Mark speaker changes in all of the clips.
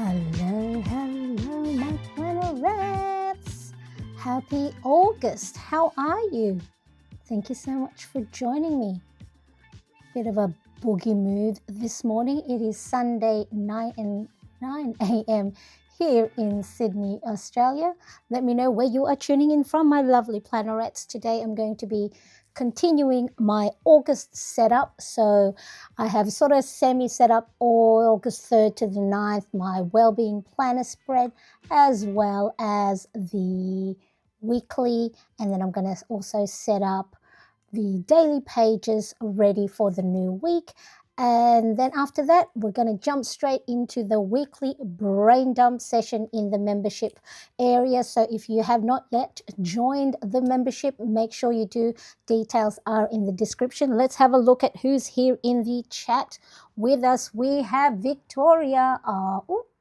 Speaker 1: Hello, my planets. Happy August. How are you? Thank you so much for joining me. Bit of a boogie mood this morning. It is Sunday 9 a.m. here in Sydney, Australia. Let me know where you are tuning in from, my lovely planets. Today I'm going to be continuing my August setup. So I have sort of semi-set up August 3rd to the 9th, my Wellbeing Planner spread, as well as the weekly. And then I'm going to also set up the daily pages ready for the new week. And then after that, we're going to jump straight into the weekly brain dump session in the membership area. So if you have not yet joined the membership, make sure you do. Details are in the description. Let's have a look at who's here in the chat with us. We have Victoria.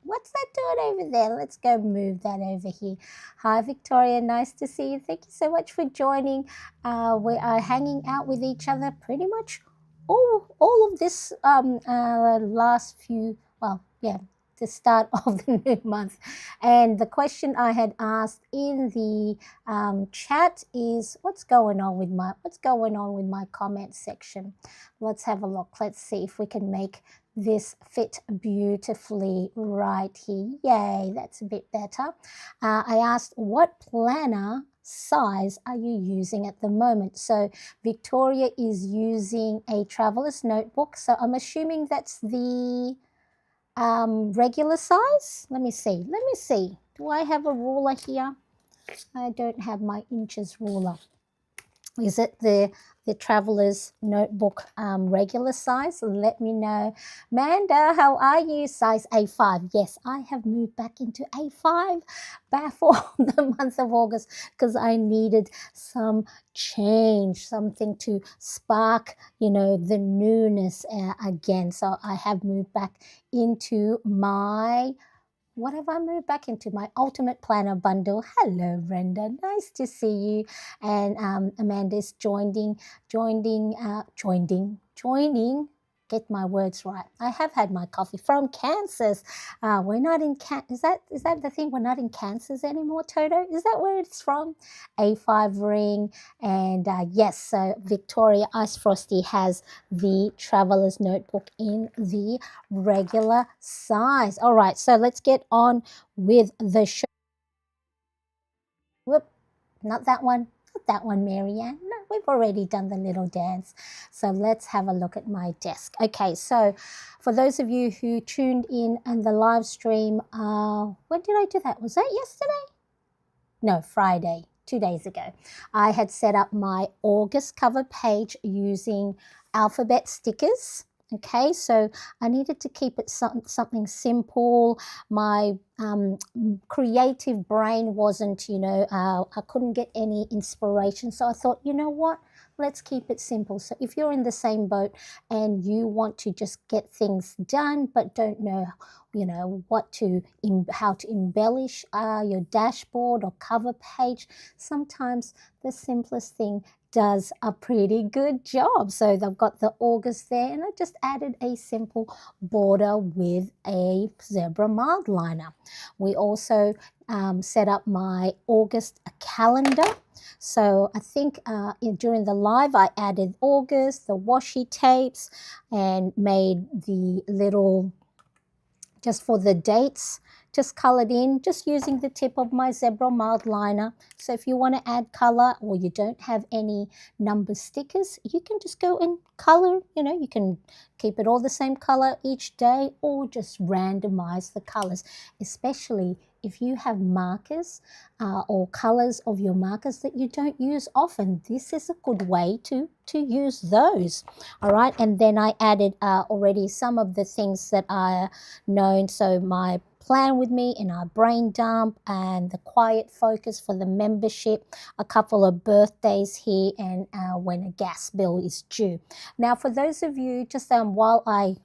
Speaker 1: What's that doing over there? Let's go move that over here. Hi, Victoria. Nice to see you. Thank you so much for joining. We are hanging out with each other pretty much all of this last few, the start of the new month. And the question I had asked in the chat is, what's going on with my comment section? Let's have a look. Let's see if we can make this fit beautifully right here. Yay, that's a bit better. I asked, what planner size are you using at the moment? So Victoria is using a traveler's notebook. So I'm assuming that's the regular size. Let me see. Do I have a ruler here? I don't have my inches ruler. Is it the traveler's notebook regular size? Let me know. Manda, how are you? Size A5. Yes, I have moved back into A5 back for the month of August because I needed some change, something to spark, the newness again. So I have moved back into my what have I moved back into? My Ultimate Planner bundle. Hello, Brenda. Nice to see you. And Amanda's joining. Get my words right. I have had my coffee from Kansas. We're not in Is that the thing? We're not in Kansas anymore, Toto? Is that where it's from? A5 ring. And yes, so Victoria Ice Frosty has the Traveler's Notebook in the regular size. All right, so let's get on with the show. Whoop, not that one. Not that one, Marianne. No, we've already done the little dance. So let's have a look at my desk. Okay, so for those of you who tuned in and the live stream, when did I do that? Was that yesterday? No, Friday, 2 days ago. I had set up my August cover page using alphabet stickers. Okay, so I needed to keep it something simple. My creative brain wasn't, I couldn't get any inspiration. So I thought, you know what? Let's keep it simple. So if you're in the same boat and you want to just get things done but don't know, how to embellish your dashboard or cover page, sometimes the simplest thing does a pretty good job. So they've got the August there, and I just added a simple border with a zebra mild liner. We also set up my August calendar. So I think during the live I added August, the washi tapes, and made the little, just for the dates, just colored in, just using the tip of my zebra mild liner. So if you want to add color or you don't have any number stickers, you can just go and color, you can keep it all the same color each day or just randomize the colors, especially if you have markers or colors of your markers that you don't use often. This is a good way to use those. All right, and then I added already some of the things that are known. So my plan with me in our brain dump and the quiet focus for the membership, a couple of birthdays here, and when a gas bill is due. Now, for those of you, just while I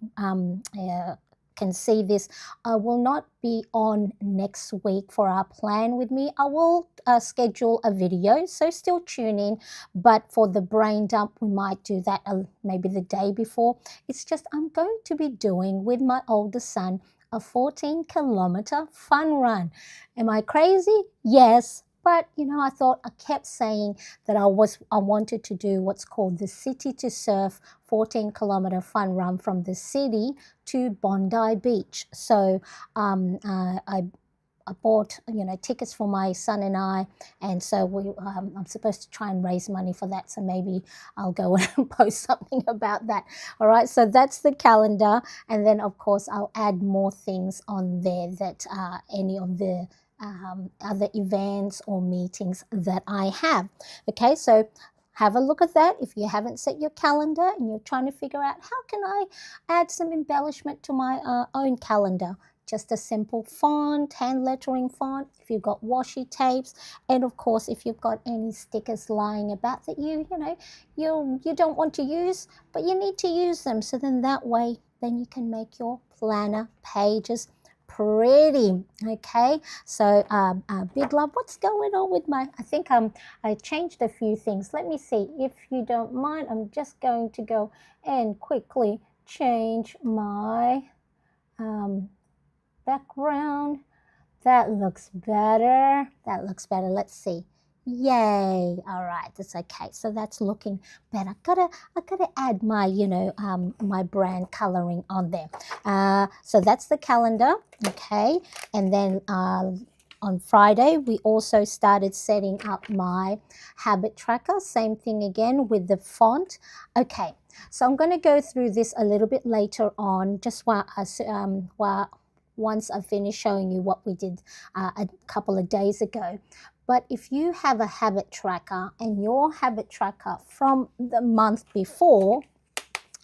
Speaker 1: can see this, I will not be on next week for our plan with me. I will schedule a video, so still tune in, but for the brain dump we might do that maybe the day before. It's just I'm going to be doing with my older son a 14-kilometer fun run. Am I crazy? Yes. But, I thought I kept saying that I wanted to do what's called the City to Surf 14-kilometer fun run from the city to Bondi Beach. So I bought, tickets for my son and I, and so I'm supposed to try and raise money for that. So maybe I'll go and post something about that. All right, so that's the calendar, and then of course I'll add more things on there that any of the other events or meetings that I have. Okay, so have a look at that. If you haven't set your calendar and you're trying to figure out how can I add some embellishment to my own calendar, just a simple font, hand lettering font, if you've got washi tapes, and of course if you've got any stickers lying about that you don't want to use, but you need to use them. So then that way, then you can make your planner pages pretty. Okay, so big love. What's going on with I think I changed a few things. Let me see. If you don't mind, I'm just going to go and quickly change my background. That looks better. That looks better. Let's see. Yay. All right, that's okay. So that's looking better. I gotta add my, my brand coloring on there. So that's the calendar. Okay. And then on Friday, we also started setting up my habit tracker. Same thing again with the font. Okay. So I'm going to go through this a little bit later on, just once I finish showing you what we did a couple of days ago. But if you have a habit tracker and your habit tracker from the month before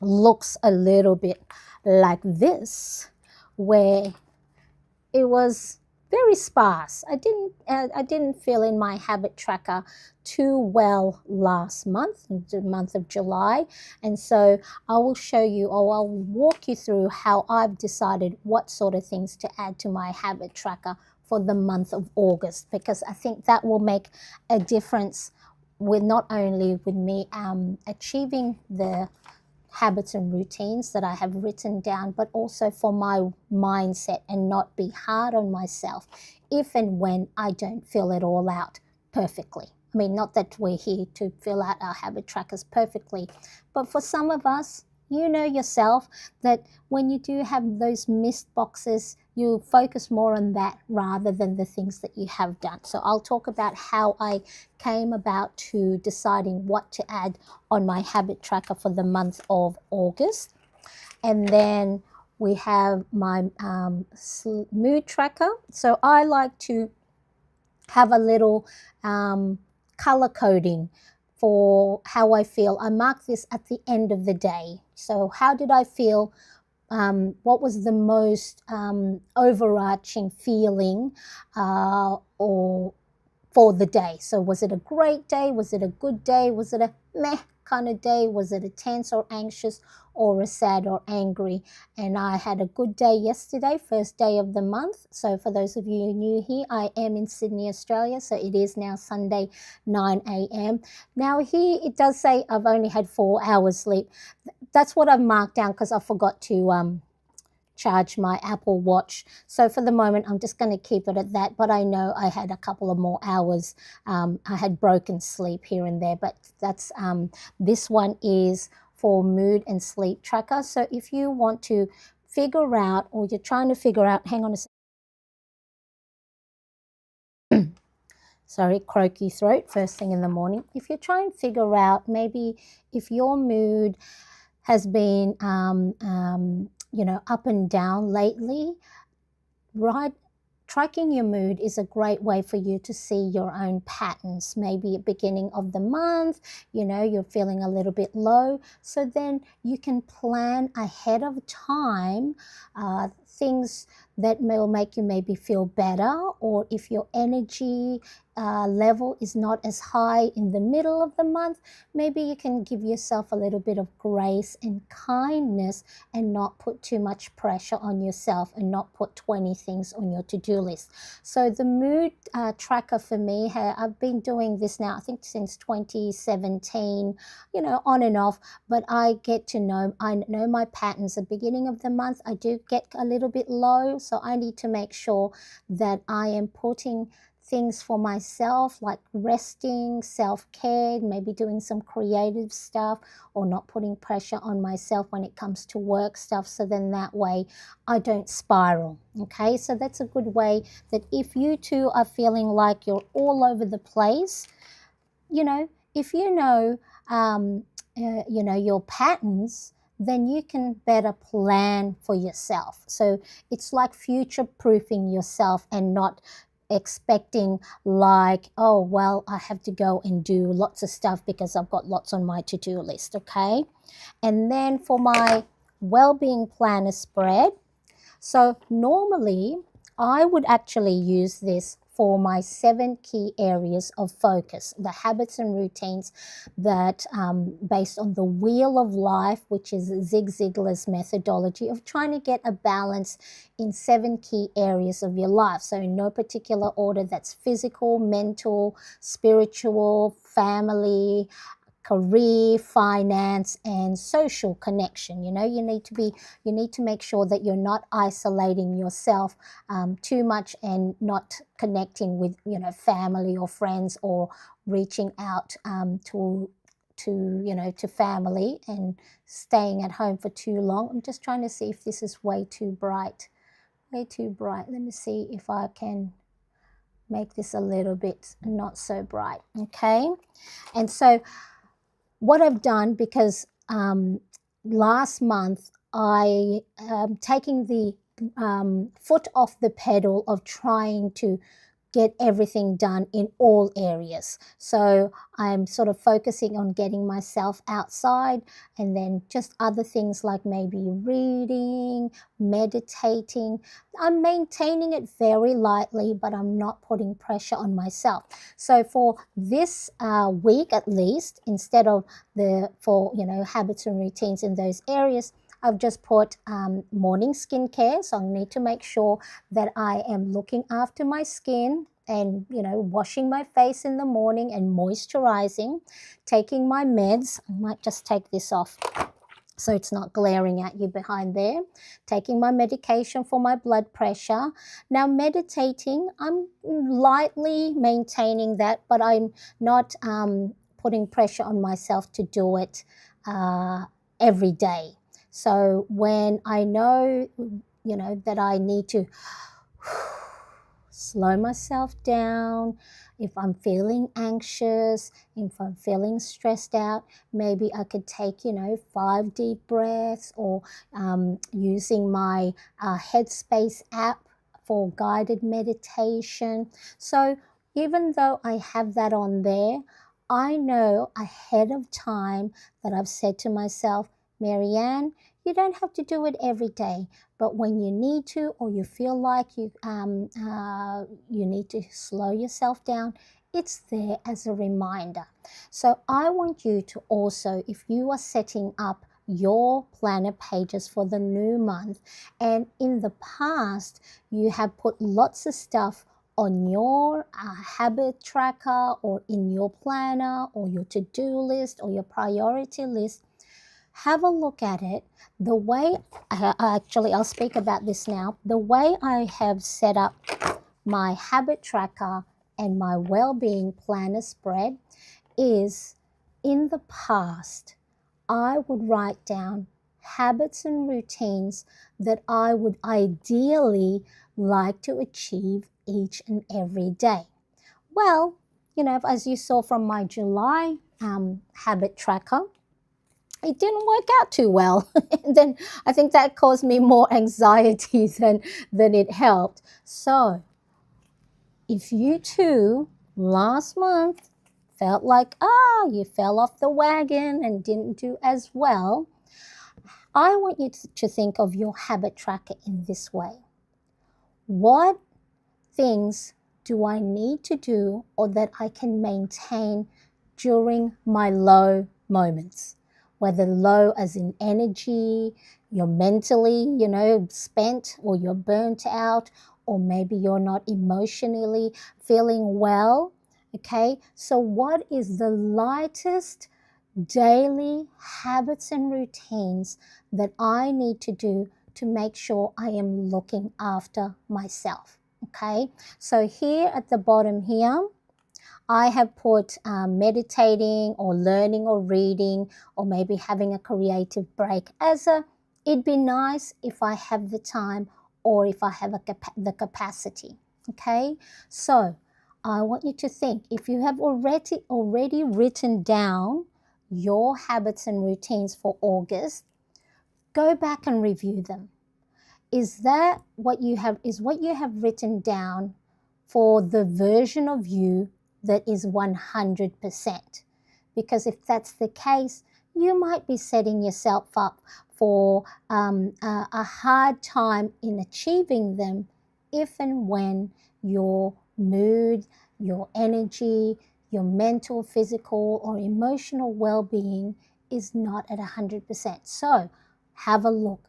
Speaker 1: looks a little bit like this, where it was very sparse. I didn't fill in my habit tracker too well last month, the month of July, and so I will show you, or I'll walk you through how I've decided what sort of things to add to my habit tracker for the month of August, because I think that will make a difference with not only with me achieving the habits and routines that I have written down, but also for my mindset and not be hard on myself if and when I don't fill it all out perfectly. I mean, not that we're here to fill out our habit trackers perfectly, but for some of us, you know yourself that when you do have those missed boxes, you focus more on that rather than the things that you have done. So I'll talk about how I came about to deciding what to add on my habit tracker for the month of August. And then we have my mood tracker. So I like to have a little color coding for how I feel. I mark this at the end of the day. So how did I feel? What was the most overarching feeling or for the day? So was it a great day? Was it a good day? Was it a meh kind of day? Was it a tense or anxious or a sad or angry? And I had a good day yesterday, first day of the month. So for those of you new here, I am in Sydney, Australia. So it is now Sunday, 9 a.m. Now here it does say I've only had 4 hours sleep. That's what I've marked down because I forgot to charge my Apple Watch. So for the moment, I'm just going to keep it at that. But I know I had a couple of more hours. I had broken sleep here and there. But that's this one is for mood and sleep tracker. So if you want to figure out, or you're trying to figure out, hang on a second. Sorry, croaky throat, first thing in the morning. If you're trying to figure out maybe if your mood has been up and down lately, right? Tracking your mood is a great way for you to see your own patterns. Maybe at the beginning of the month, you're feeling a little bit low. So then you can plan ahead of time things that will make you maybe feel better, or if your energy level is not as high in the middle of the month, maybe you can give yourself a little bit of grace and kindness and not put too much pressure on yourself and not put 20 things on your to-do list. So the mood tracker for me, I've been doing this now, I think since 2017, on and off, but I know my patterns. At the beginning of the month, I do get a little little bit low. So I need to make sure that I am putting things for myself, like resting, self-care, maybe doing some creative stuff, or not putting pressure on myself when it comes to work stuff, so then that way I don't spiral. Okay, so that's a good way that if you too are feeling like you're all over the place, if your patterns, then you can better plan for yourself. So it's like future proofing yourself and not expecting like, oh, well, I have to go and do lots of stuff because I've got lots on my to-do list. Okay. And then for my well-being planner spread, so normally I would actually use this for my 7 key areas of focus, the habits and routines that based on the wheel of life, which is Zig Ziglar's methodology of trying to get a balance in 7 key areas of your life. So in no particular order, that's physical, mental, spiritual, family, career, finance, and social connection. You need to make sure that you're not isolating yourself too much and not connecting with family or friends, or reaching out to family and staying at home for too long. I'm just trying to see if this is way too bright. Let me see if I can make this a little bit not so bright. Okay, and so what I've done, because last month I am taking the foot off the pedal of trying to get everything done in all areas. So I'm sort of focusing on getting myself outside, and then just other things like maybe reading, meditating. I'm maintaining it very lightly, but I'm not putting pressure on myself. So for this week at least, instead of for habits and routines in those areas, I've just put morning skincare. So I need to make sure that I am looking after my skin and, washing my face in the morning and moisturizing, taking my meds. I might just take this off so it's not glaring at you behind there. Taking my medication for my blood pressure. Now meditating, I'm lightly maintaining that, but I'm not putting pressure on myself to do it every day. So when I know, that I need to slow myself down, if I'm feeling anxious, if I'm feeling stressed out, maybe I could take, 5 deep breaths, or using my Headspace app for guided meditation. So even though I have that on there, I know ahead of time that I've said to myself, Marianne, you don't have to do it every day, but when you need to, or you feel like you need to slow yourself down, it's there as a reminder. So I want you to also, if you are setting up your planner pages for the new month, and in the past you have put lots of stuff on your habit tracker, or in your planner, or your to-do list, or your priority list, have a look at it. The way, I'll speak about this now. The way I have set up my habit tracker and my well-being planner spread is, in the past, I would write down habits and routines that I would ideally like to achieve each and every day. Well, as you saw from my July habit tracker, it didn't work out too well. And then I think that caused me more anxiety than it helped. So if you too last month felt like you fell off the wagon and didn't do as well, I want you to think of your habit tracker in this way. What things do I need to do, or that I can maintain during my low moments? Whether low as in energy, you're mentally, spent, or you're burnt out, or maybe you're not emotionally feeling well. Okay, so what is the lightest daily habits and routines that I need to do to make sure I am looking after myself. Okay, so here at the bottom here, I have put meditating or learning or reading or maybe having a creative break as a, it'd be nice if I have the time or if I have the capacity. Okay, so I want you to think, if you have already written down your habits and routines for August, go back and review them. Is that what you have written down for the version of you that is 100%? Because if that's the case, you might be setting yourself up for a hard time in achieving them if and when your mood, your energy, your mental, physical, or emotional well-being is not at 100%. So have a look.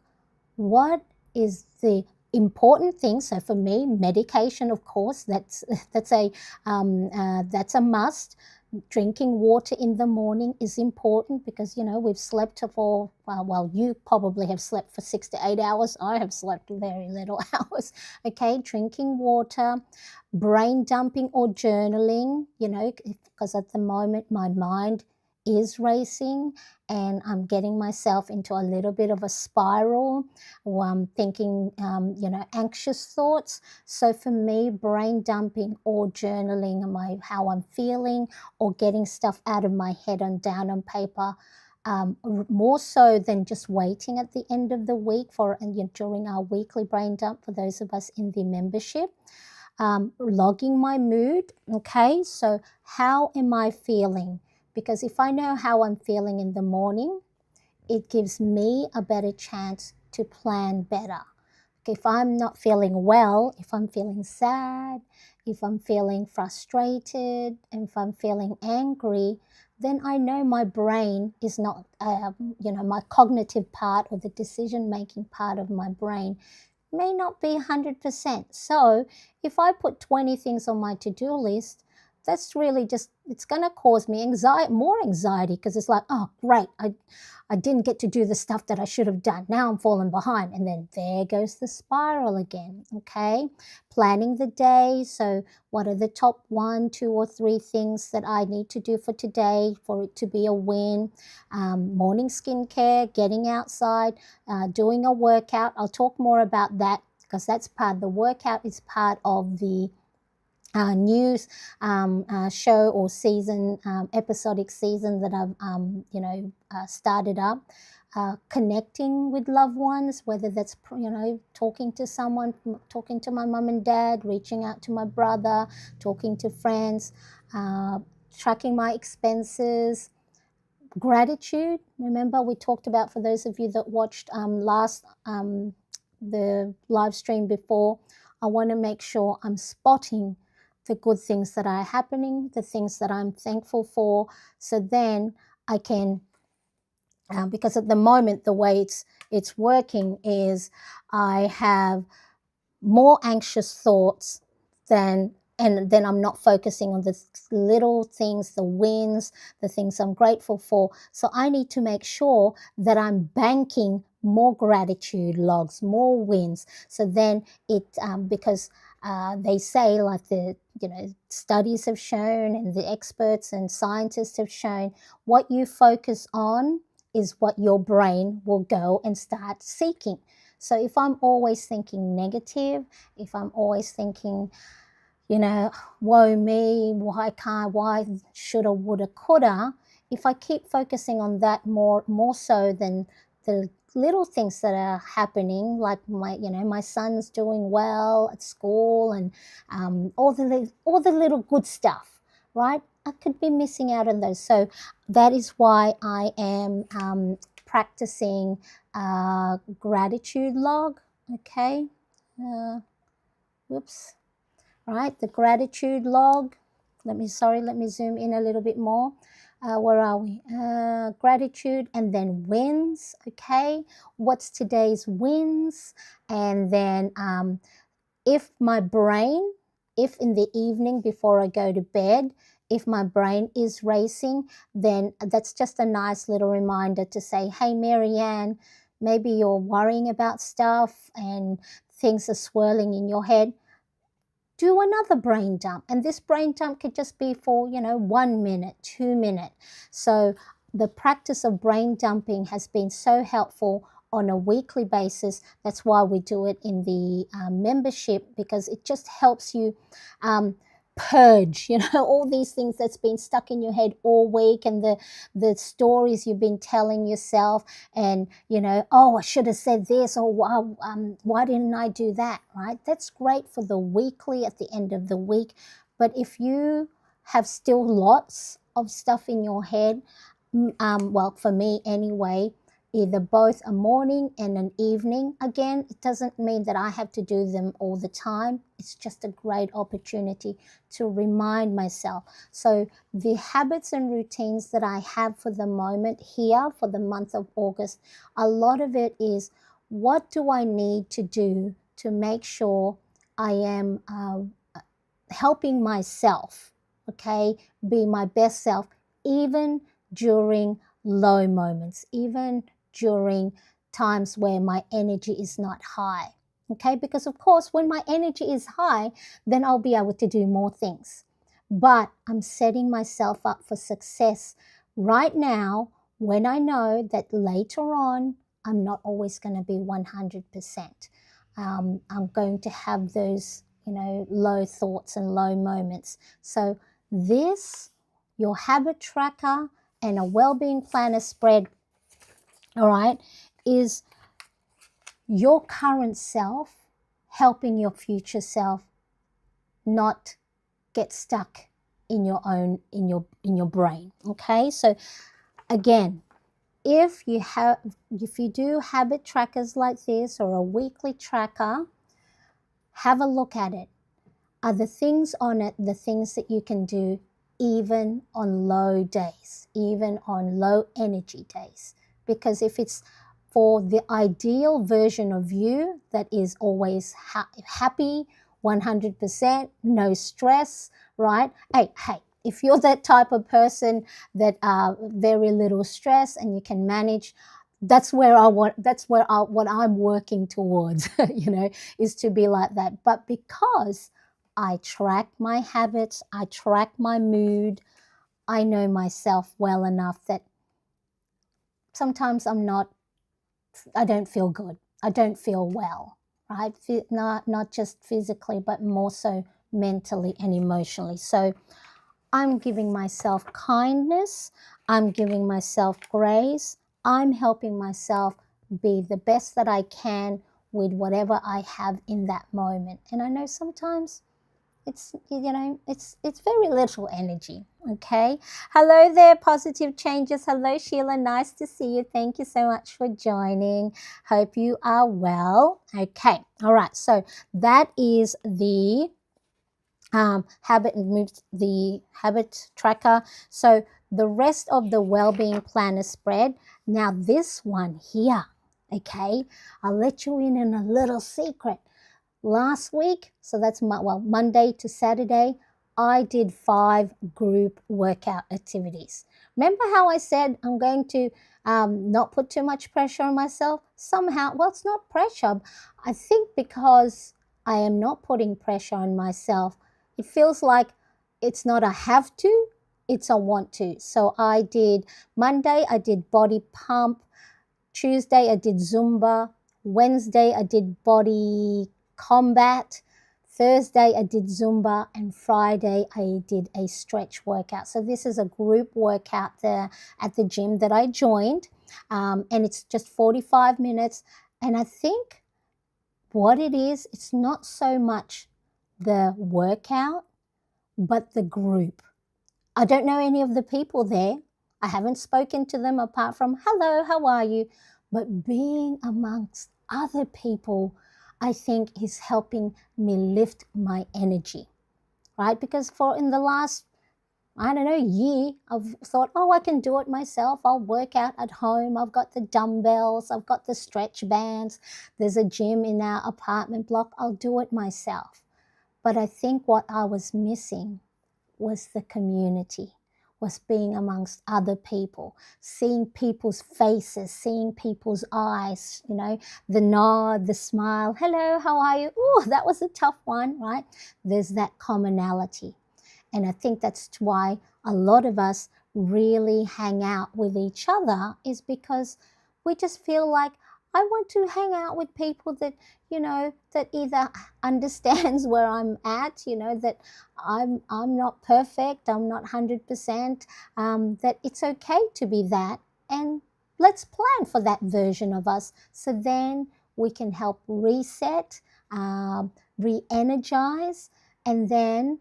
Speaker 1: What is the important thing? So for me, medication, of course, that's a must. Drinking water in the morning is important because, you know, we've slept for, well, you probably have slept for 6 to 8 hours. I have slept very little hours. Okay, drinking water, brain dumping or journaling, you know, because at the moment my mind is racing and I'm getting myself into a little bit of a spiral. I'm thinking, anxious thoughts. So for me, brain dumping or journaling how I'm feeling, or getting stuff out of my head and down on paper, more so than just waiting at the end of the week during our weekly brain dump for those of us in the membership. Logging my mood. Okay, so how am I feeling? Because if I know how I'm feeling in the morning, it gives me a better chance to plan better. If I'm not feeling well, if I'm feeling sad, if I'm feeling frustrated, and if I'm feeling angry, then I know my brain is not, my cognitive part or the decision-making part of my brain may not be 100%. So if I put 20 things on my to-do list, that's really just, it's going to cause me more anxiety, because it's like, oh, great, I didn't get to do the stuff that I should have done. Now I'm falling behind. And then there goes the spiral again, okay? Planning the day. So what are the top 1, 2, or 3 things that I need to do for today for it to be a win? Morning skincare, getting outside, doing a workout. I'll talk more about that because that's the workout is part of the news show or season, episodic season that I've started up. Connecting with loved ones, whether that's talking to someone, talking to my mum and dad, reaching out to my brother, talking to friends, tracking my expenses. Gratitude. Remember, we talked about, for those of you that watched the live stream before, I want to make sure I'm spotting the good things that are happening, the things that I'm thankful for. So then I can, because at the moment the way it's working is I have more anxious thoughts and then I'm not focusing on the little things, the wins, the things I'm grateful for. So I need to make sure that I'm banking more gratitude logs, more wins. So then because they say, like the studies have shown and the experts and scientists have shown, what you focus on is what your brain will go and start seeking. So if I'm always thinking negative, if I'm always thinking, woe me, why shoulda, woulda, coulda, if I keep focusing on that more so than the little things that are happening, like my son's doing well at school and all the little good stuff, right? I could be missing out on those. So that is why I am practicing gratitude log. Okay, whoops. Right, the gratitude log. Let me zoom in a little bit more. Where are we? Gratitude, and then wins. Okay, what's today's wins? And then if in the evening before I go to bed, if my brain is racing, then that's just a nice little reminder to say, hey, Marianne, maybe you're worrying about stuff and things are swirling in your head, do another brain dump. And this brain dump could just be for, 1 minute, 2 minutes. So the practice of brain dumping has been so helpful on a weekly basis. That's why we do it in the membership, because it just helps you purge, all these things that's been stuck in your head all week, and the stories you've been telling yourself, and oh, I should have said this, or wow, why didn't I do that, right? That's great for the weekly at the end of the week. But if you have still lots of stuff in your head, well, for me anyway, either both a morning and an evening. Again, it doesn't mean that I have to do them all the time. It's just a great opportunity to remind myself. So the habits and routines that I have for the moment here for the month of August, a lot of it is, what do I need to do to make sure I am helping myself, okay, be my best self, even during low moments, even during times where my energy is not high, okay? Because of course, when my energy is high, then I'll be able to do more things. But I'm setting myself up for success right now, when I know that later on, I'm not always going to be 100%. I'm going to have those, low thoughts and low moments. So this, your habit tracker and a well-being planner spread, all right, is your current self helping your future self not get stuck in your brain. Okay, so again, if you do habit trackers like this, or a weekly tracker, have a look at it. Are the things on it the things that you can do even on low days, even on low energy days? Because if it's for the ideal version of you that is always happy, 100%, no stress, right? Hey, if you're that type of person that very little stress and you can manage, what I'm working towards, is to be like that. But because I track my habits, I track my mood, I know myself well enough that sometimes I don't feel good. I don't feel well, right? Not just physically, but more so mentally and emotionally. So I'm giving myself kindness. I'm giving myself grace. I'm helping myself be the best that I can with whatever I have in that moment. And I know sometimes it's very little energy. Okay, hello there, positive changes. Hello Sheila, nice to see you. Thank you so much for joining. Hope you are well. Okay, all right, so that is the habit tracker. So the rest of the well-being planner spread. Now this one here, okay, I'll let you in on a little secret. Last week, so that's Monday to Saturday, I did 5 group workout activities. Remember how I said I'm going to not put too much pressure on myself? Somehow, well, it's not pressure. I think because I am not putting pressure on myself, it feels like it's not a have to, it's a want to. So I did Monday, I did body pump. Tuesday, I did Zumba. Wednesday, I did body combat. Thursday, I did Zumba. And Friday, I did a stretch workout. So this is a group workout there at the gym that I joined. And it's just 45 minutes. And I think what it is, it's not so much the workout, but the group. I don't know any of the people there. I haven't spoken to them apart from, hello, how are you? But being amongst other people, I think, is helping me lift my energy, right? Because in the last, year, I've thought, oh, I can do it myself. I'll work out at home. I've got the dumbbells. I've got the stretch bands. There's a gym in our apartment block. I'll do it myself. But I think what I was missing was the community, was being amongst other people, seeing people's faces, seeing people's eyes, you know, the nod, the smile, hello, how are you? Oh, that was a tough one, right? There's that commonality. And I think that's why a lot of us really hang out with each other, is because we just feel like, I want to hang out with people that, you know, that either understands where I'm at, you know, that I'm not perfect, I'm not 100%, that it's okay to be that, and let's plan for that version of us, so then we can help reset, re-energize, and then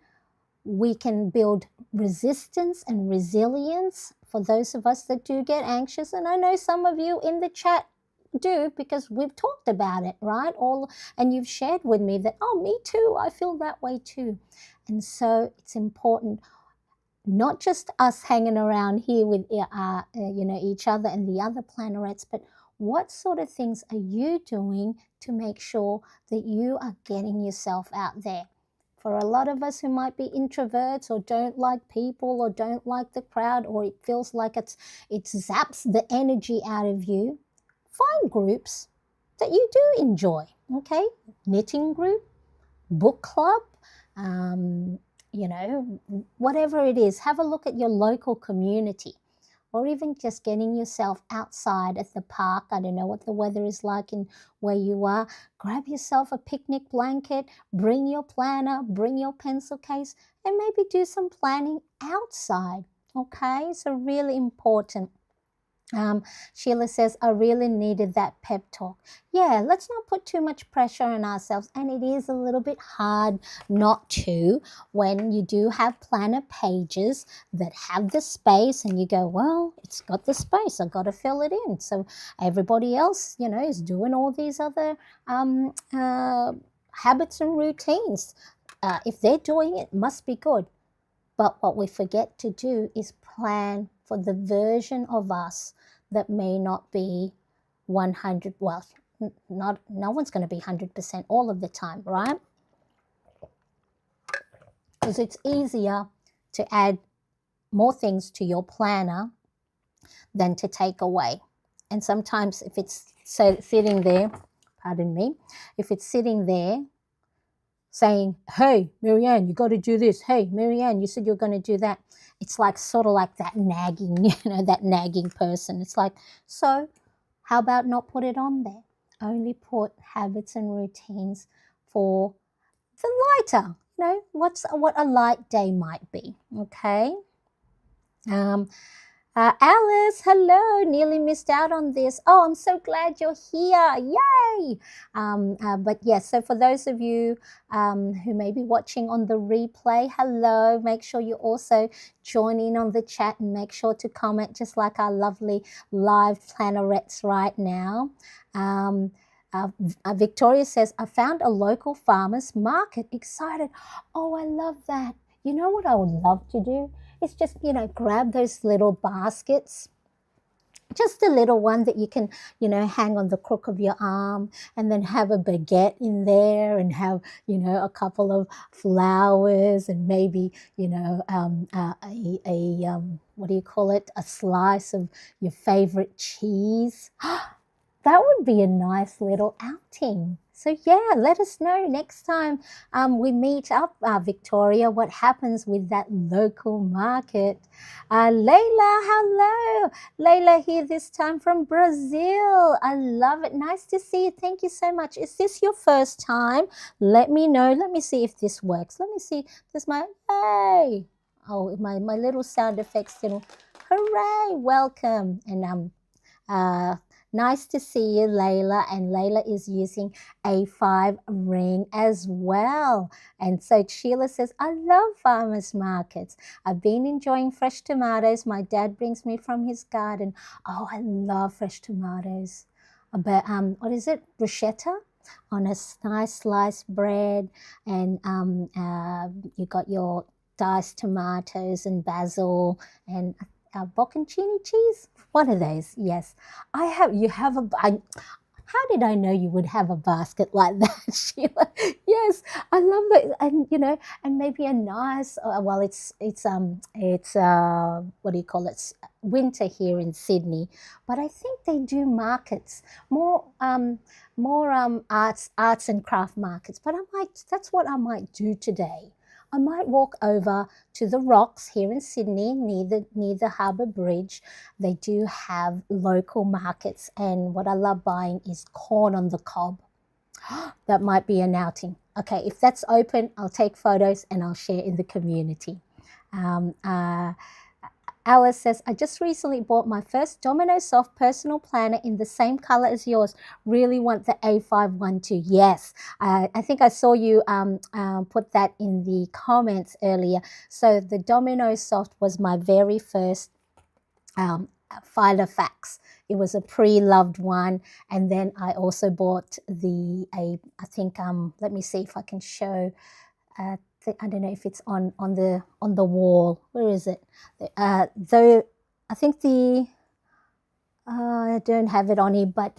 Speaker 1: we can build resistance and resilience for those of us that do get anxious. And I know some of you in the chat do, because we've talked about it, right? And you've shared with me that, oh, me too, I feel that way too. And so it's important, not just us hanging around here with you know, each other and the other planarets, but what sort of things are you doing to make sure that you are getting yourself out there? For a lot of us who might be introverts, or don't like people, or don't like the crowd, or it feels like it zaps the energy out of you, find groups that you do enjoy, okay? Knitting group, book club, you know, whatever it is. Have a look at your local community, or even just getting yourself outside at the park. I don't know what the weather is like in where you are. Grab yourself a picnic blanket, bring your planner, bring your pencil case, and maybe do some planning outside, okay? So really important. Sheila says, I really needed that pep talk. Yeah, let's not put too much pressure on ourselves. And it is a little bit hard not to, when you do have planner pages that have the space and you go, well, it's got the space, I've got to fill it in. So everybody else, you know, is doing all these other habits and routines. If they're doing it, must be good. But what we forget to do is plan for the version of us that may not be 100, well, no one's going to be 100% all of the time, right? Because it's easier to add more things to your planner than to take away. And sometimes if it's sitting there, pardon me, if it's sitting there saying, hey, Marianne, you got to do this. Hey, Marianne, you said you're going to do that. It's like sort of like that nagging, you know, that nagging person. It's like, so how about not put it on there? Only put habits and routines for the lighter, you know, what a light day might be, okay? Alice, hello, nearly missed out on this. Oh, I'm so glad you're here. Yay! But yes, so for those of you who may be watching on the replay, hello. Make sure you also join in on the chat and make sure to comment, just like our lovely live plannerettes right now. Victoria says, I found a local farmer's market. Excited. Oh, I love that. You know what I would love to do? It's just, you know, grab those little baskets, just a little one that you can, you know, hang on the crook of your arm, and then have a baguette in there, and have, you know, a couple of flowers, and maybe, you know, what do you call it? A slice of your favorite cheese. That would be a nice little outing. So yeah, let us know next time we meet up, Victoria, what happens with that local market. Layla, hello. Layla here this time from Brazil. I love it. Nice to see you. Thank you so much. Is this your first time? Let me know. Let me see if this works. Let me see. There's my, hey. Oh, my little sound effects. Hooray, welcome. And nice to see you, Layla. And Layla is using a 5 ring as well. And so Sheila says, I love farmers markets. I've been enjoying fresh tomatoes my dad brings me from his garden. Oh, I love fresh tomatoes. But what is it? Bruschetta on a nice sliced bread. And you got your diced tomatoes and basil and bocconcini cheese. One of those, yes. I How did I know you would have a basket like that, Sheila? Yes, I love it, and and maybe a nice. Well, it's what do you call it? It's winter here in Sydney, but I think they do markets more arts and craft markets. But that's what I might do today. I might walk over to the Rocks here in Sydney near the Harbour Bridge. They do have local markets, and what I love buying is corn on the cob. That might be an outing. Okay, if that's open, I'll take photos and I'll share in the community. Um, uh, Alice says, I just recently bought my first Domino Soft personal planner in the same color as yours. Really want the A512. Yes, I think I saw you put that in the comments earlier. So the Domino Soft was my very first um, Filofax. It was a pre-loved one, and then I also bought I think let me see if I can show. I don't know if it's on the wall. Where is it? Though I think I don't have it on here, but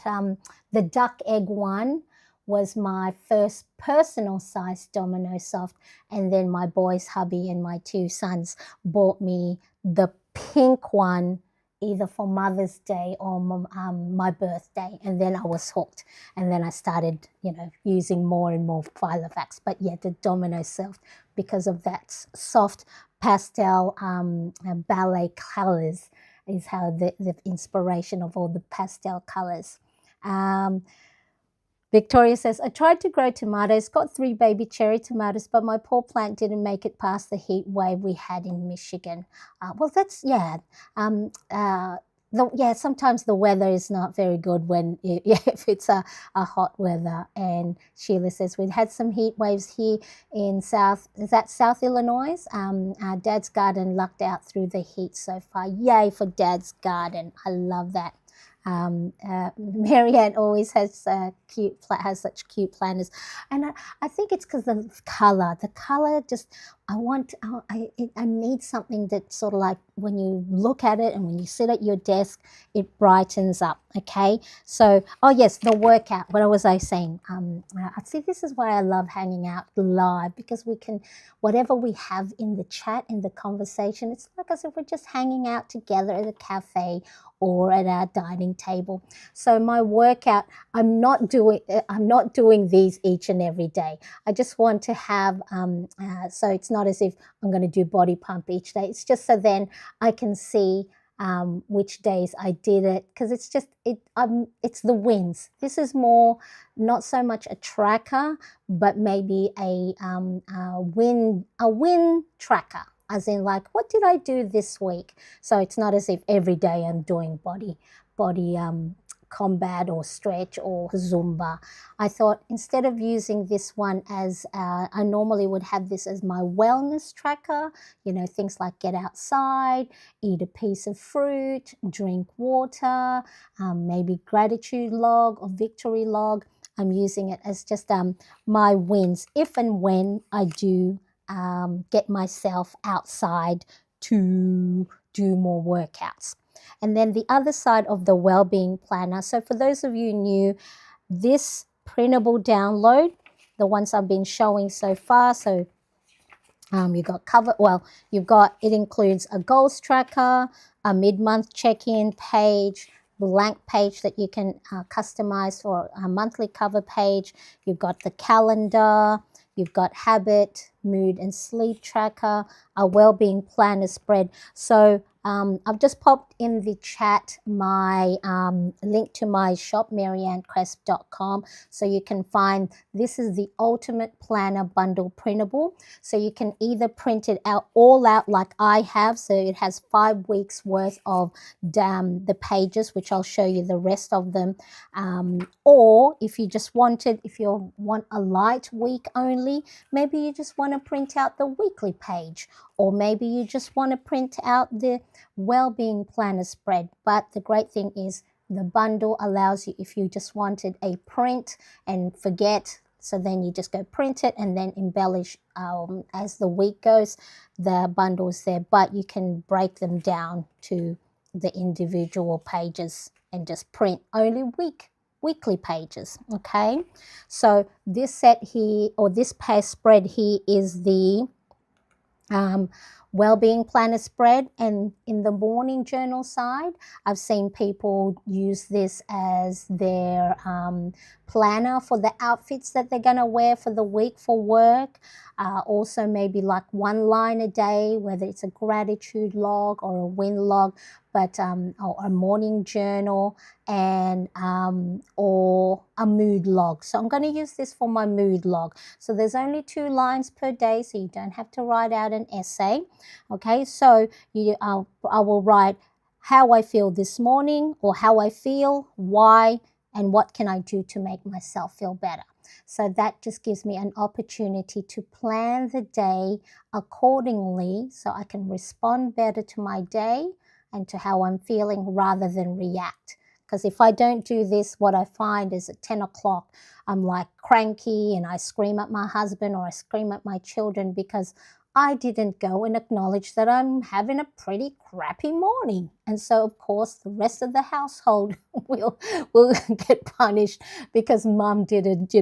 Speaker 1: the duck egg one was my first personal size Domino Soft, and then my boys, hubby, and my two sons bought me the pink one either for Mother's Day or my birthday, and then I was hooked, and then I started, using more and more Filofax. But yeah, the Domino Soft, because of that soft pastel ballet colors, is how the inspiration of all the pastel colors. Victoria says, I tried to grow tomatoes, got 3 baby cherry tomatoes, but my poor plant didn't make it past the heat wave we had in Michigan. Well, that's, yeah. Sometimes the weather is not very good if it's a hot weather. And Sheila says, we've had some heat waves here in South Illinois? Dad's garden lucked out through the heat so far. Yay for Dad's garden. I love that. Marianne always has such cute planners, and I think it's because the color just I need something that sort of like when you look at it and when you sit at your desk, it brightens up. Okay, so yes, the workout. What was I saying? I see, this is why I love hanging out live, because we can, whatever we have in the chat, in the conversation, it's like as if we're just hanging out together at a cafe or at our dining table. So my workout, I'm not doing these each and every day. I just want to have so it's not as if I'm going to do body pump each day. It's just so then I can see which days I did it, because it's the wins. This is more not so much a tracker, but maybe a win tracker, as in like, what did I do this week? So it's not as if every day I'm doing body combat or stretch or Zumba. I thought instead of using this one as I normally would have this as my wellness tracker, things like get outside, eat a piece of fruit, drink water, maybe gratitude log or victory log. I'm using it as just my wins if and when I do get myself outside to do more workouts. And then the other side of the well-being planner. So for those of you new, this printable download, the ones I've been showing so far. So it includes a goals tracker, a mid-month check-in page, blank page that you can customize for a monthly cover page. You've got the calendar, you've got habit, mood and sleep tracker, a well-being planner spread. So I've just popped in the chat my link to my shop, mariannecresp.com, so you can find, this is the ultimate planner bundle printable. So you can either print it all out like I have, so it has 5 weeks worth of the pages, which I'll show you the rest of them, or if you want a light week only, maybe you just want to print out the weekly page, or maybe you just want to print out the well-being planner spread. But the great thing is the bundle allows you, if you just wanted a print and forget, so then you just go print it and then embellish as the week goes, the bundle's there. But you can break them down to the individual pages and just print only weekly pages. Okay, so this set here, or this page spread here, is the well-being planner spread, and in the morning journal side, I've seen people use this as their planner for the outfits that they're going to wear for the week for work. Also maybe like one line a day, whether it's a gratitude log or a win log, but or a morning journal, and or a mood log. So I'm going to use this for my mood log. So there's only 2 lines per day, so you don't have to write out an essay. Okay, so I will write how I feel this morning, or how I feel, why, and what can I do to make myself feel better. So that just gives me an opportunity to plan the day accordingly, so I can respond better to my day and to how I'm feeling, rather than react. Because if I don't do this, what I find is at 10 o'clock, I'm like cranky and I scream at my husband or I scream at my children because I didn't go and acknowledge that I'm having a pretty crappy morning. And so, of course, the rest of the household will get punished because mum didn't,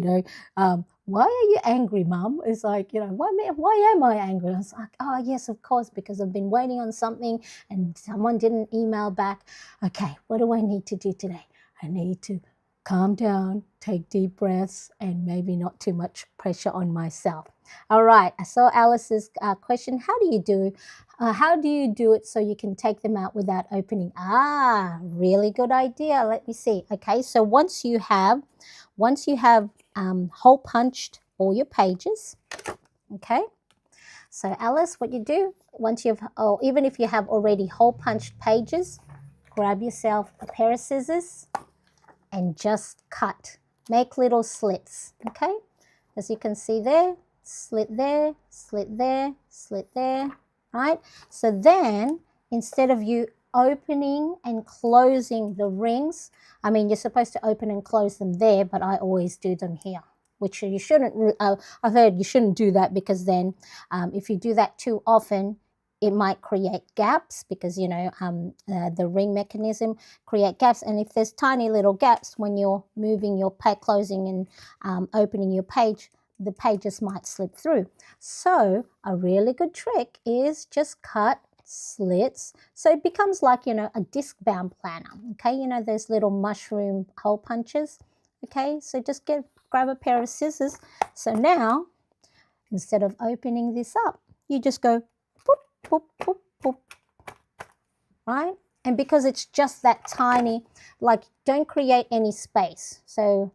Speaker 1: why are you angry, mum? It's like, why am I angry? I was like, oh, yes, of course, because I've been waiting on something and someone didn't email back. Okay, what do I need to do today? I need to calm down, take deep breaths, and maybe not too much pressure on myself. All right, I saw Alice's question. How do you do it so you can take them out without opening? Really good idea. Let me see. Okay, so once you have hole punched all your pages, okay. So Alice, what you do once even if you have already hole punched pages, grab yourself a pair of scissors and just cut. Make little slits, okay? As you can see there, slit there, slit there, slit there, right? So then, instead of you opening and closing the rings, you're supposed to open and close them there, but I always do them here, which you shouldn't, I've heard you shouldn't do that, because then if you do that too often, it might create gaps, because the ring mechanism create gaps, and if there's tiny little gaps when you're moving your page, closing and opening your page, the pages might slip through. So a really good trick is just cut slits, so it becomes like a disc bound planner. Okay, those little mushroom hole punches. Okay, so just grab a pair of scissors. So now, instead of opening this up, you just go boop, boop, boop, right? And because it's just that tiny, don't create any space. So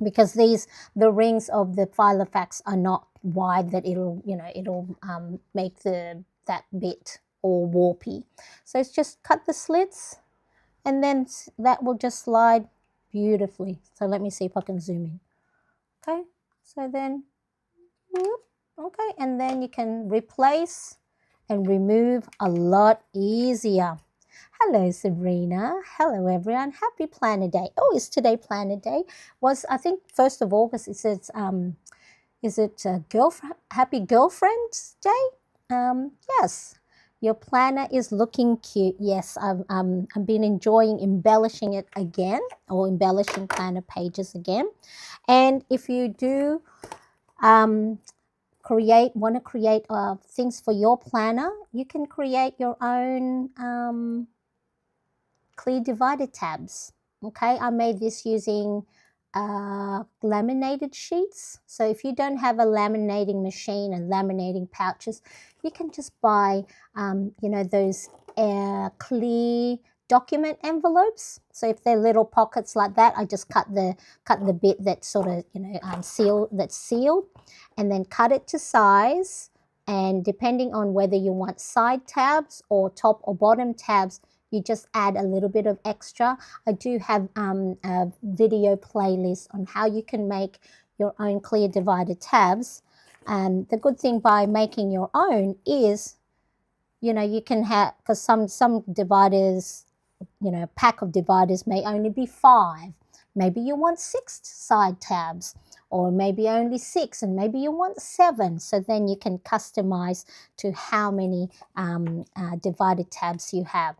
Speaker 1: because the rings of the Filofax are not wide that it'll make that bit all warpy. So it's just cut the slits, and then that will just slide beautifully. So let me see if I can zoom in. Okay, so then, okay, and then you can replace and remove a lot easier. Hello, Sabrina. Hello, everyone. Happy Planner Day. Oh, is today Planner Day? I think 1st of August. It says, is it Happy Girlfriend's Day? Yes. Your planner is looking cute. Yes, I've been enjoying embellishing it again, or embellishing planner pages again. And if you do want to create things for your planner, you can create your own clear divider tabs. Okay, I made this using laminated sheets. So if you don't have a laminating machine and laminating pouches, you can just buy those clear document envelopes. So if they're little pockets like that, I just cut the bit that's sort of sealed, and then cut it to size. And depending on whether you want side tabs or top or bottom tabs, you just add a little bit of extra. I do have a video playlist on how you can make your own clear divider tabs. And the good thing by making your own is, you can have, because some dividers, a pack of dividers may only be 5. Maybe you want 6 side tabs, or maybe only 6, and maybe you want 7. So then you can customize to how many divided tabs you have.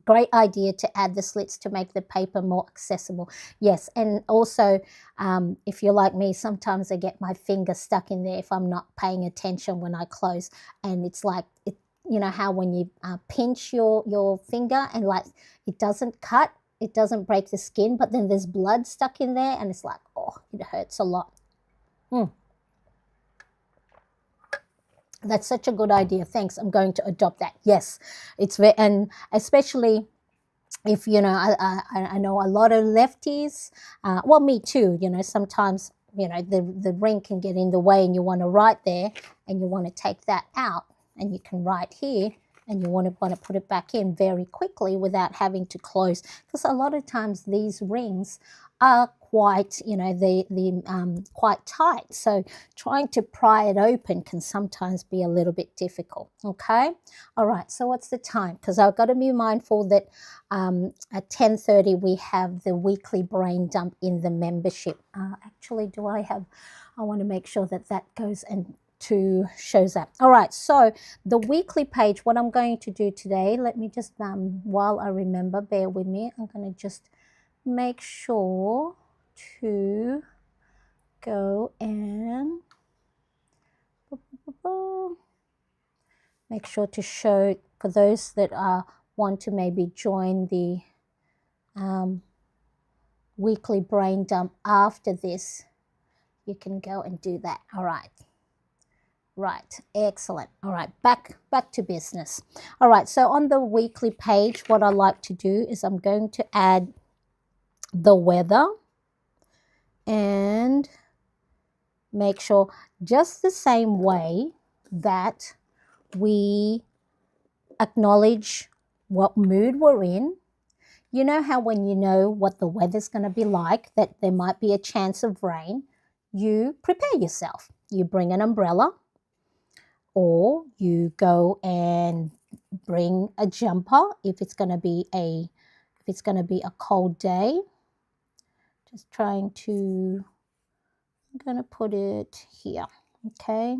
Speaker 1: Great idea to add the slits to make the paper more accessible. Yes, and also if you're like me, sometimes I get my finger stuck in there if I'm not paying attention when I close, and it's like you know how when you pinch your finger and like it doesn't cut, it doesn't break the skin, but then there's blood stuck in there, and it's like, oh, it hurts a lot. That's such a good idea. Thanks. I'm going to adopt that. Yes, it's very, and especially if you know I know a lot of lefties, well, me too, you know, sometimes you know the ring can get in the way and you want to write there and you want to take that out and you can write here and you want to put it back in very quickly without having to close, because a lot of times these rings are quite, you know, quite tight, so trying to pry it open can sometimes be a little bit difficult. Okay, all right, so what's the time? Because I've got to be mindful that at 10:30 we have the weekly brain dump in the membership. Actually, I want to make sure that that goes and to shows that. All right, so the weekly page, what I'm going to do today, let me just while I remember, bear with me, I'm going to just make sure to go and make sure to show for those that want to maybe join the weekly brain dump after this, you can go and do that. All right. Right, excellent. All right, back to business. All right, so on the weekly page, what I like to do is I'm going to add the weather and make sure, just the same way that we acknowledge what mood we're in. You know how when you know what the weather's going to be like, that there might be a chance of rain, you prepare yourself. You bring an umbrella, or you go and bring a jumper if it's going to be a cold day. Just trying to, I'm going to put it here. Okay,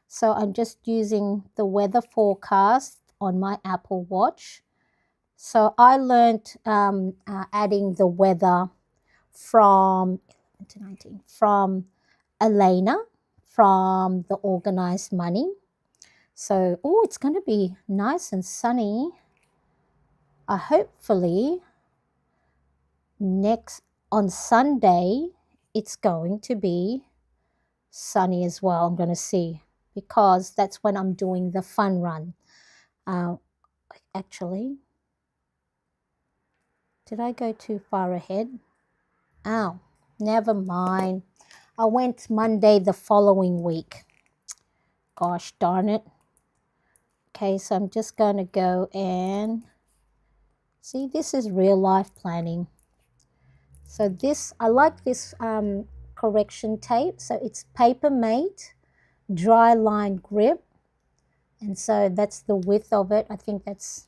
Speaker 1: so I'm just using the weather forecast on my Apple Watch. So I learned adding the weather from Elena from the Organized Money. So, oh, it's going to be nice and sunny. Hopefully, on Sunday, it's going to be sunny as well. I'm going to see, because that's when I'm doing the fun run. Actually, did I go too far ahead? Oh, never mind. I went Monday the following week. Gosh darn it. Okay, so I'm just going to go and see, this is real life planning. So this, I like this correction tape. So it's Paper Mate dry line grip. And so that's the width of it. I think that's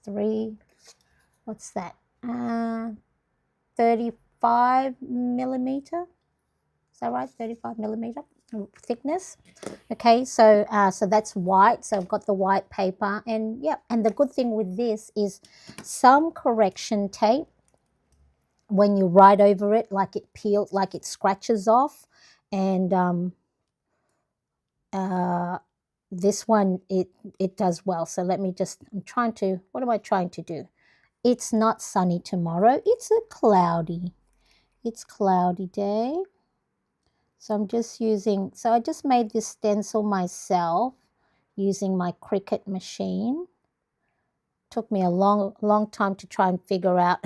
Speaker 1: 35 millimeter. Is that right? 35 millimeter thickness. Okay, so so that's white. So I've got the white paper, and yeah, and the good thing with this is some correction tape, when you write over it, like it peels, like it scratches off, and this one it does well. So let me just, what am I trying to do? It's not sunny tomorrow, it's cloudy day. So I'm just using, so I just made this stencil myself using my Cricut machine. Took me a long time to try and figure out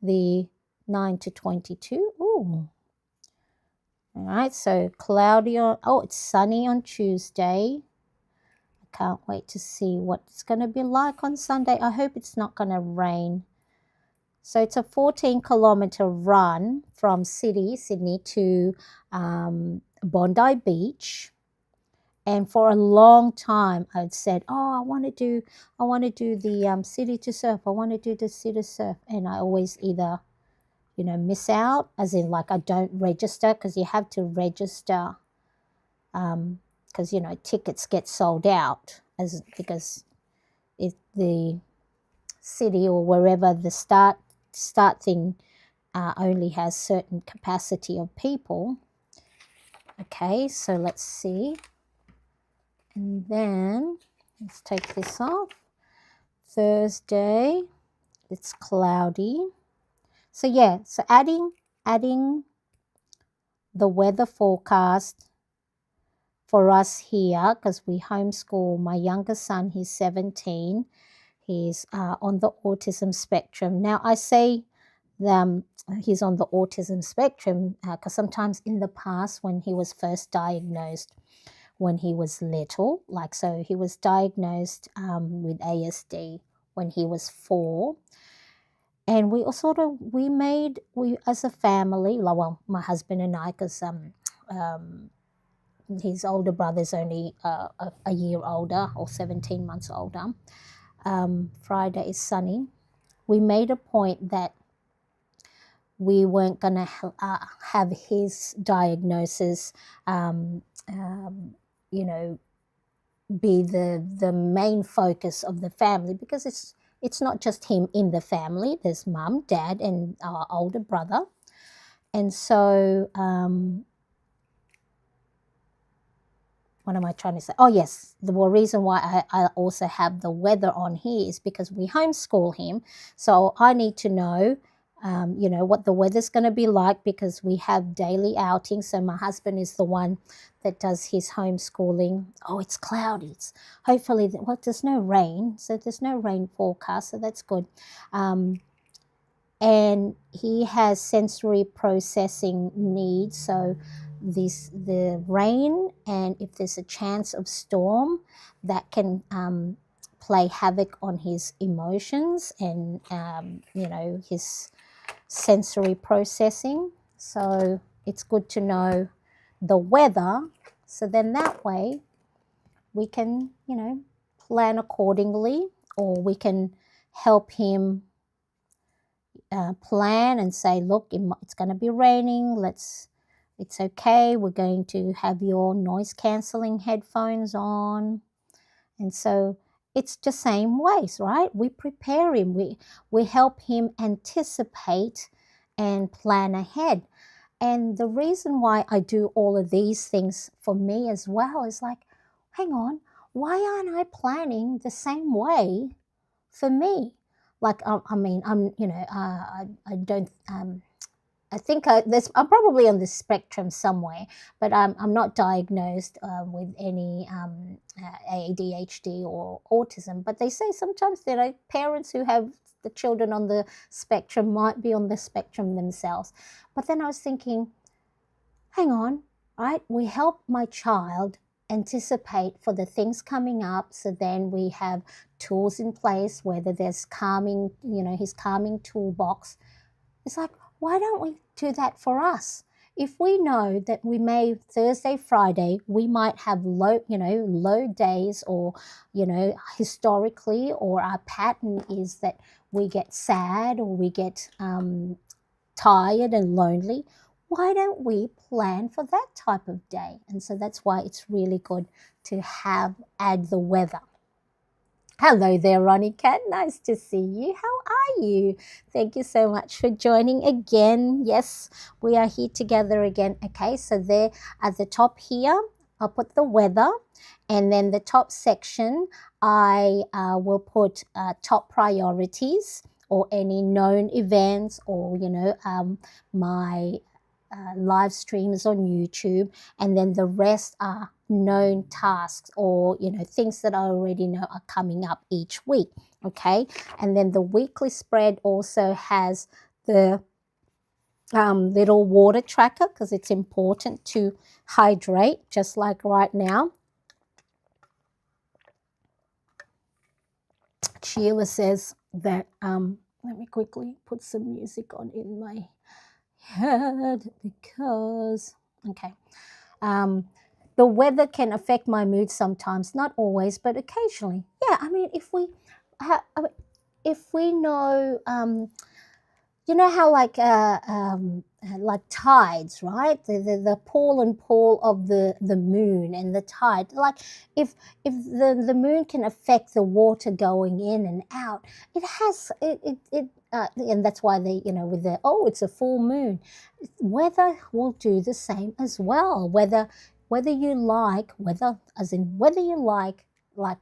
Speaker 1: the 9 to 22. Ooh. All right, so cloudy it's sunny on Tuesday. I can't wait to see what it's going to be like on Sunday. I hope it's not going to rain. So it's a 14-kilometer run from Sydney to Bondi Beach. And for a long time, I'd said, "Oh, I want to do the city to surf. I want to do the city to surf." And I always either, you know, miss out, as in like I don't register, because you have to register, because you know tickets get sold out, because if the city or wherever the start thing only has certain capacity of people. Okay, so let's see. And then let's take this off. Thursday, it's cloudy. So yeah, so adding the weather forecast for us here, because we homeschool my youngest son, he's 17. He's on the autism spectrum. Now I say he's on the autism spectrum because sometimes in the past when he was first diagnosed, when he was little, like so he was diagnosed with ASD when he was 4. And we as a family, well, my husband and I, because his older brother's only a year older or 17 months older. Friday is sunny. We made a point that we weren't going to have his diagnosis, be the main focus of the family, because it's not just him in the family. There's mum, dad, and our older brother. And so, what am I trying to say? Oh, yes. The reason why I also have the weather on here is because we homeschool him. So I need to know, what the weather's going to be like, because we have daily outings. So my husband is the one that does his homeschooling. Oh, it's cloudy. Hopefully, there's no rain. So there's no rain forecast. So that's good. And he has sensory processing needs. So the rain, and if there's a chance of storm, that can play havoc on his emotions and his sensory processing. So it's good to know the weather, so then that way we can plan accordingly, or we can help him plan and say, look, it's going to be raining, it's okay, we're going to have your noise cancelling headphones on. And so it's the same ways, right? We prepare him, we help him anticipate and plan ahead. And the reason why I do all of these things for me as well is like, hang on, why aren't I planning the same way for me? Like, I mean, I don't, I think I'm probably on the spectrum somewhere, but I'm not diagnosed with any ADHD or autism. But they say sometimes parents who have the children on the spectrum might be on the spectrum themselves. But then I was thinking, hang on, right? We help my child anticipate for the things coming up, so then we have tools in place, whether there's calming, his calming toolbox. It's like, why don't we do that for us? If we know that Thursday, Friday, we might have low days, or, historically, or our pattern is that we get sad, or we get tired and lonely. Why don't we plan for that type of day? And so that's why it's really good to add the weather. Hello there, Ronnie Cat. Nice to see you. How are you? Thank you so much for joining again. Yes, we are here together again. Okay, so there at the top here, I'll put the weather, and then the top section, I will put top priorities, or any known events, or, my live streams on YouTube, and then the rest are known tasks, or things that I already know are coming up each week. Okay, and then the weekly spread also has the little water tracker, because it's important to hydrate, just like right now. Sheila says that let me quickly put some music on in my head, because the weather can affect my mood sometimes, not always, but occasionally. Yeah, I mean, if we know, you know how like tides, right? The pull and pull of the moon and the tide. Like if the moon can affect the water going in and out, it has and that's why they, you know, with the, oh, it's a full moon. Weather will do the same as well. Whether you like, whether as in whether you like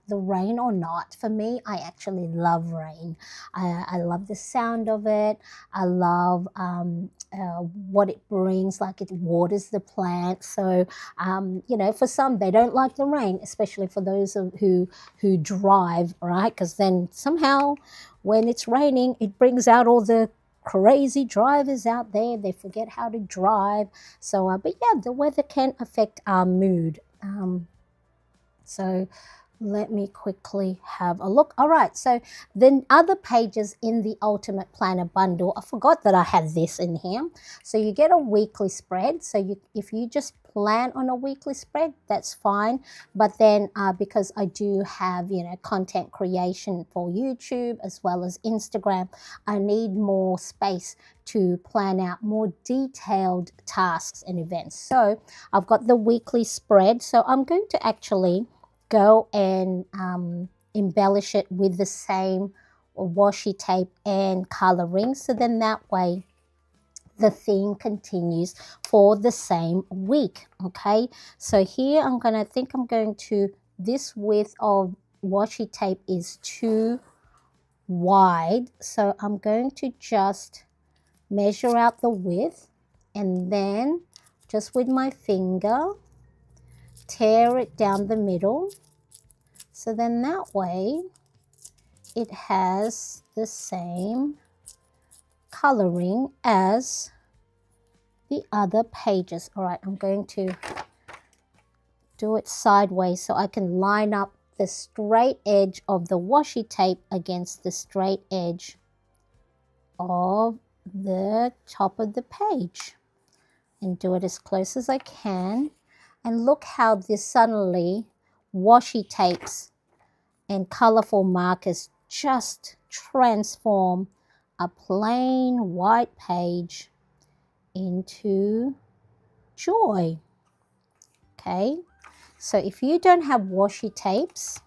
Speaker 1: the rain or not. For me, I actually love rain. I love the sound of it. I love what it brings, like it waters the plants. So, you know, for some, they don't like the rain, especially for those who drive, right? Because then somehow when it's raining, it brings out all the crazy drivers out there. They forget how to drive. So, but yeah, the weather can affect our mood. So let me quickly have a look. All right, so the other pages in the Ultimate Planner bundle, I forgot that I had this in here. So you get a weekly spread. So if you just plan on a weekly spread, that's fine. But then because I do have, you know, content creation for YouTube as well as Instagram, I need more space to plan out more detailed tasks and events. So I've got the weekly spread. So I'm going to actually go and embellish it with the same washi tape and coloring. So then that way the theme continues for the same week. Okay, so here I'm going to, this width of washi tape is too wide. So I'm going to just measure out the width and then just with my finger tear it down the middle. So then that way it has the same coloring as the other pages. All right, I'm going to do it sideways so I can line up the straight edge of the washi tape against the straight edge of the top of the page and do it as close as I can. And look how this suddenly washi tapes and colorful markers just transform a plain white page into joy. Okay, so if you don't have washi tapes,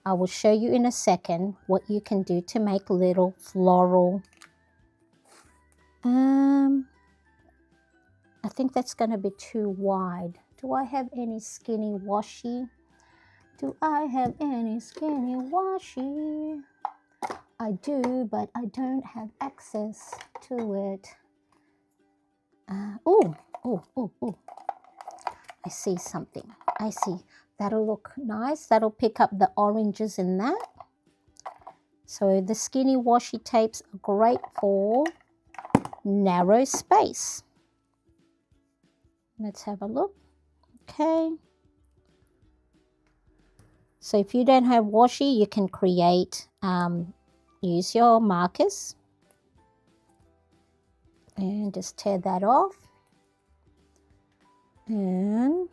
Speaker 1: I will show you in a second what you can do to make little floral. I think that's going to be too wide. Do I have any skinny washi? Do I have any skinny washi? I do, but I don't have access to it. Oh, I see something. I see. That'll look nice. That'll pick up the oranges in that. So the skinny washi tapes are great for narrow space. Let's have a look. Okay. So if you don't have washi, you can create, use your markers and just tear that off. And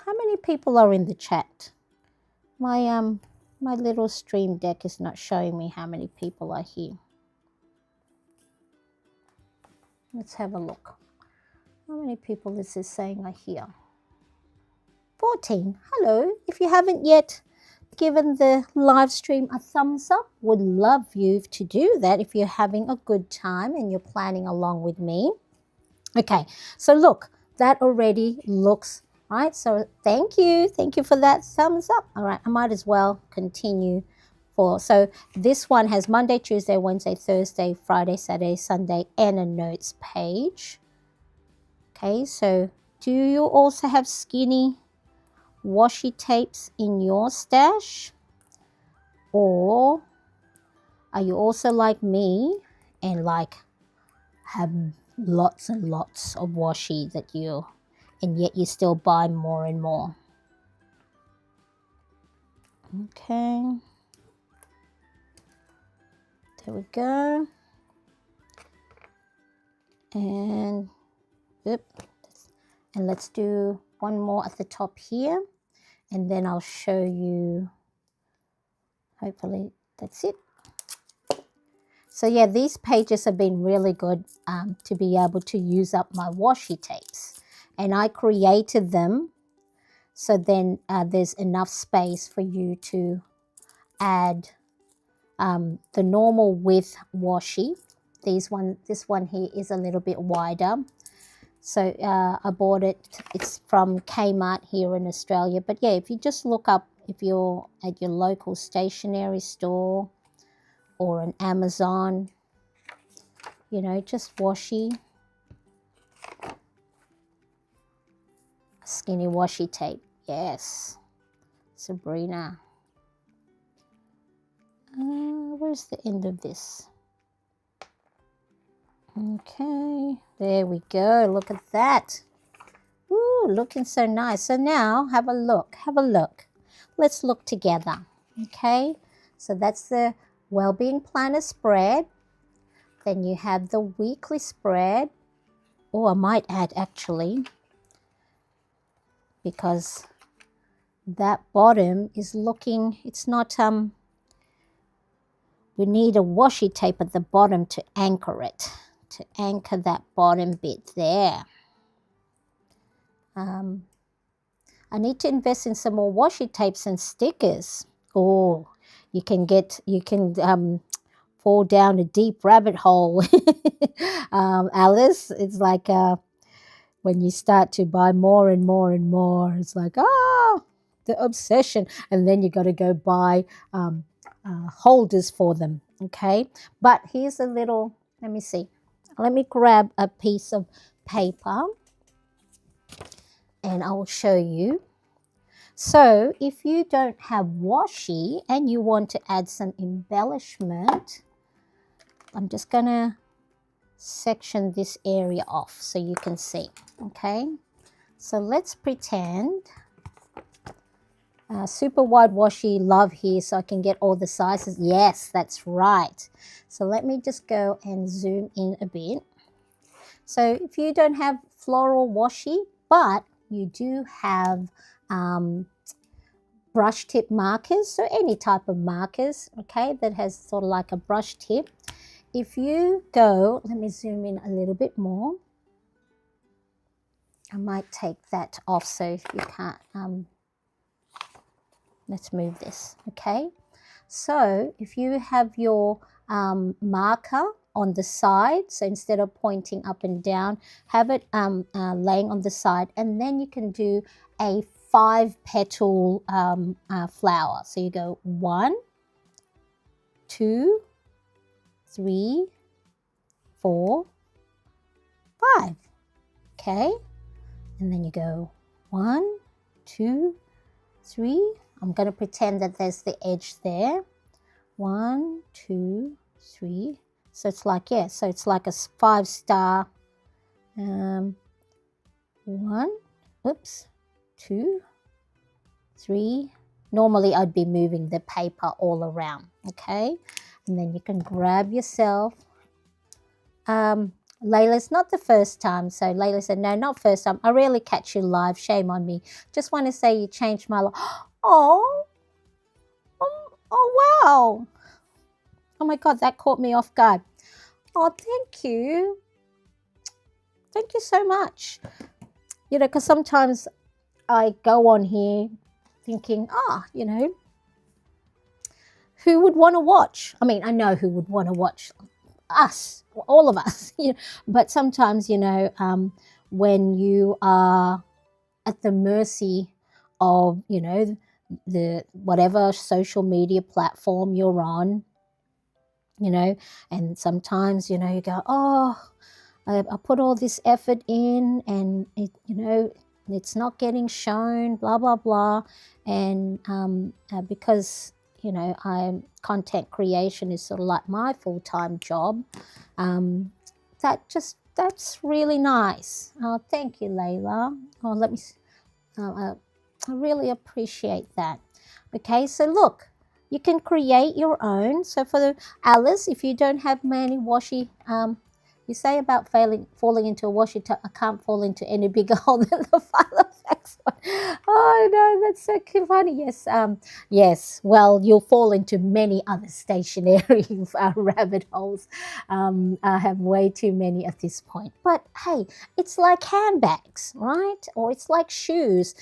Speaker 1: how many people are in the chat? My little stream deck is not showing me how many people are here. Let's have a look. How many people is this saying are here? 14. Hello. If you haven't yet given the live stream a thumbs up, would love you to do that if you're having a good time and you're planning along with me. Okay, so look, that already looks right. So thank you for that thumbs up. All right, I might as well continue for, so this one has Monday, Tuesday, Wednesday, Thursday, Friday, Saturday, Sunday, and a notes page. Okay, so do you also have skinny washi tapes in your stash, or are you also like me and like have lots and lots of washi that you, and yet you still buy more and more? Okay, there we go. And let's do one more at the top here. and then I'll show you, hopefully that's it. So yeah, these pages have been really good to be able to use up my washi tapes. And I created them so then there's enough space for you to add the normal width washi. This one here is a little bit wider. So I bought it, it's from Kmart here in Australia. But yeah, if you just look up, if you're at your local stationery store or an Amazon, you know, just washi, skinny washi tape. Yes, Sabrina. Where's the end of this? Okay, there we go. Look at that. Ooh, looking so nice. So now have a look. Have a look. Let's look together. Okay, so that's the Wellbeing Planner spread. Then you have the weekly spread. Oh, I might add actually, because that bottom is looking, it's not, we need a washi tape at the bottom to anchor it, to anchor that bottom bit there. I need to invest in some more washi tapes and stickers. Oh, you can fall down a deep rabbit hole, Alice. It's like when you start to buy more and more and more, it's like, the obsession. And then you got to go buy holders for them, okay? But here's a little, let me see. Let me grab a piece of paper and I will show you. So if you don't have washi and you want to add some embellishment, I'm just going to section this area off so you can see, okay? So let's pretend super wide washi love here so I can get all the sizes. Yes, that's right. So let me just go and zoom in a bit. So if you don't have floral washi, but you do have brush tip markers, so any type of markers, okay, that has sort of like a brush tip. If you go, let me zoom in a little bit more. I might take that off so if you can't, let's move this, okay? So if you have your marker on the side, so instead of pointing up and down, have it laying on the side, and then you can do a 5-petal flower. So you go 1, 2, 3, 4, 5, okay? And then you go 1, 2, 3. I'm going to pretend that there's the edge there. 1, 2, 3. So it's like, yeah, so it's like a 5-star. 1, oops, 2, 3. Normally I'd be moving the paper all around, okay? And then you can grab yourself. Layla's not the first time. So Layla said, no, not first time. I rarely catch you live. Shame on me. Just want to say you changed my life. Oh, wow. Oh my God, that caught me off guard. Oh, thank you. Thank you so much. You know, because sometimes I go on here thinking, you know, who would want to watch? I mean, I know who would want to watch us, all of us. You know, but sometimes, you know, when you are at the mercy of, you know, the whatever social media platform you're on, you know, and sometimes, you know, you go, I put all this effort in and it, you know, it's not getting shown, blah, blah, blah. And because, you know, content creation is sort of like my full-time job, that's really nice. Oh, thank you, Layla. Oh, let me, I really appreciate that. Okay, so look, you can create your own. So for the Alice, if you don't have many washi, you say about falling into a washi tub, I can't fall into any bigger hole than the Filofax. Filofax one. Oh no, that's so funny. Yes, yes. Well, you'll fall into many other stationary rabbit holes. I have way too many at this point. But hey, it's like handbags, right? Or it's like shoes.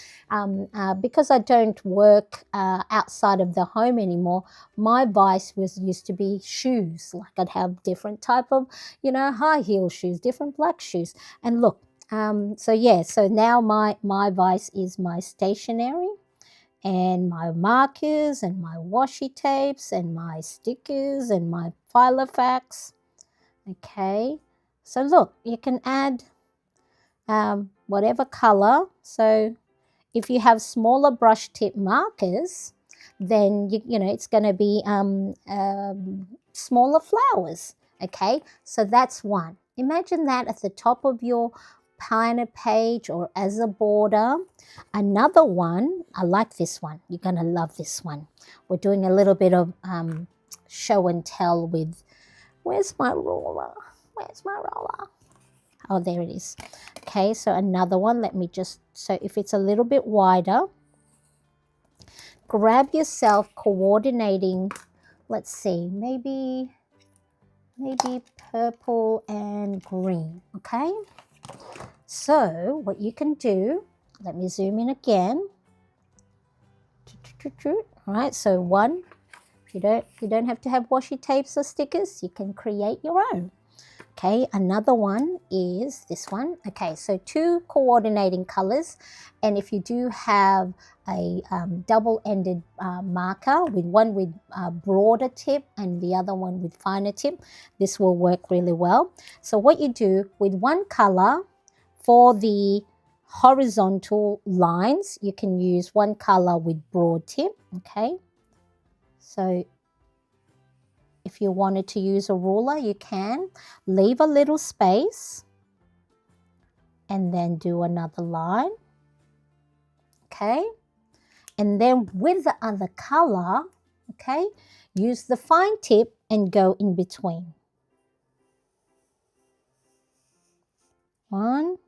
Speaker 1: Because I don't work outside of the home anymore, my vice was used to be shoes. Like I'd have different type of, high heel shoes, different black shoes. And look, so yeah, so now my vice is my stationery and my markers and my washi tapes and my stickers and my Filofax. Okay, so look, you can add whatever color. So if you have smaller brush tip markers, then it's going to be smaller flowers. Okay, so that's one. Imagine that at the top of your planner page or as a border. Another one, I like this one. You're going to love this one. We're doing a little bit of show and tell with, where's my ruler? Where's my ruler? Oh, there it is. Okay, so another one, so if it's a little bit wider, grab yourself coordinating, let's see, maybe purple and green, okay? So what you can do, let me zoom in again. All right, so one, you don't have to have washi tapes or stickers, you can create your own. Okay, another one is this one. Okay, so two coordinating colors, and if you do have a double-ended marker with one with broader tip and the other one with finer tip, this will work really well. So what you do with one color for the horizontal lines, you can use one color with broad tip. Okay, so if you wanted to use a ruler, you can leave a little space and then do another line. Okay, and then with the other color, okay, use the fine tip and go in between. One,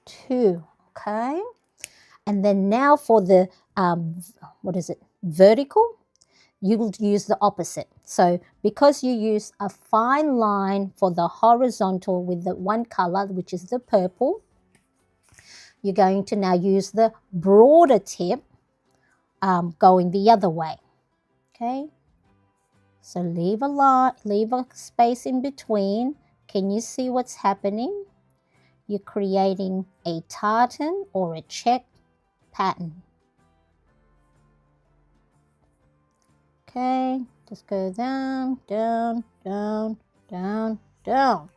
Speaker 1: two, okay, and then now for the vertical, you will use the opposite. So because you use a fine line for the horizontal with the one color, which is the purple, you're going to now use the broader tip going the other way. Okay, so leave a space in between. Can you see what's happening? You're creating a tartan or a check pattern. Okay, just go down, down, down, down, down.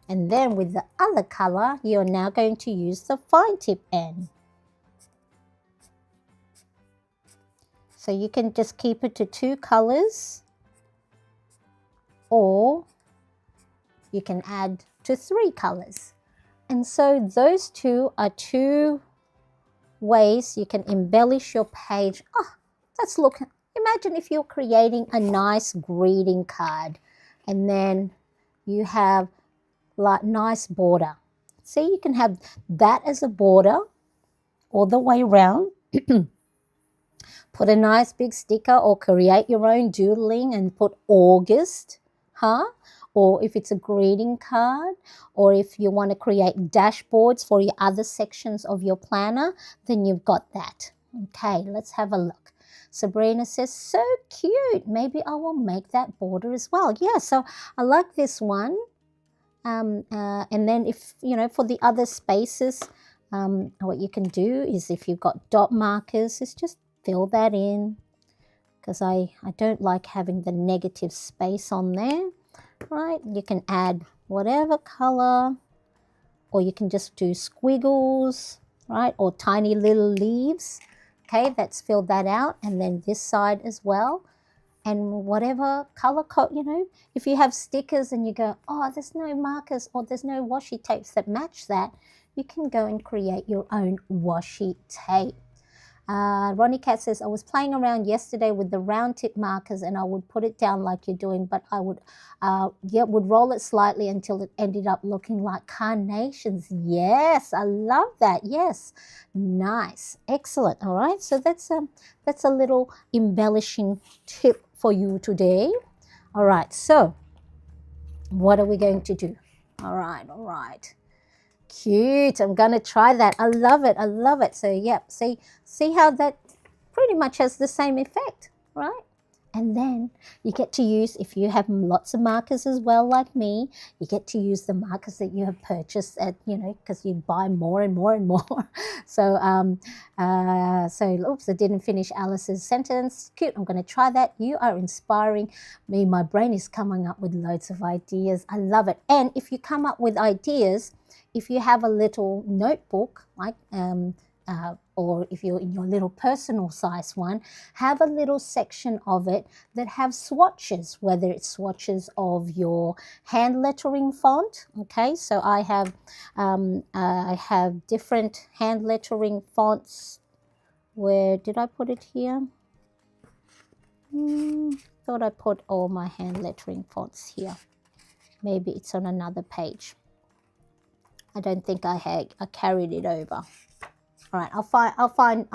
Speaker 1: And then with the other color, you're now going to use the fine tip end. So you can just keep it to two colors, or you can add to three colors. And so those two are two ways you can embellish your page. Oh, let's look. Imagine if you're creating a nice greeting card and then you have like nice border. See, you can have that as a border all the way around. Put a nice big sticker or create your own doodling and put August, or if it's a greeting card, or if you want to create dashboards for your other sections of your planner, then you've got that. Okay, let's have a look. Sabrina says, so cute. Maybe I will make that border as well. Yeah, so I like this one. And then if, for the other spaces, what you can do is if you've got dot markers, is just fill that in, because I don't like having the negative space on there, right? You can add whatever color, or you can just do squiggles, right? Or tiny little leaves. Okay, let's fill that out. And then this side as well. And whatever color code, if you have stickers and you go, oh, there's no markers or there's no washi tapes that match that, you can go and create your own washi tape. Ronnie Cat says, I was playing around yesterday with the round tip markers and I would put it down like you're doing, but I would roll it slightly until it ended up looking like carnations. Yes, I love that. Yes, nice, excellent. All right, so that's a little embellishing tip for you today. All right, so what are we going to do? All right. Cute. I'm gonna try that. I love it. I love it. So yep, see how that pretty much has the same effect, right? And then you get to use, if you have lots of markers as well like me, you get to use the markers that you have purchased at, because you buy more and more and more. So oops, I didn't finish Alice's sentence. Cute. I'm going to try that. You are inspiring me. My brain is coming up with loads of ideas. I love it. And if you come up with ideas, if you have a little notebook, like or if you're in your little personal size one, have a little section of it that have swatches, whether it's swatches of your hand lettering font. Okay, so I have different hand lettering fonts. Where did I put it here? Thought I put all my hand lettering fonts here. Maybe it's on another page. I don't think I carried it over. All right, I'll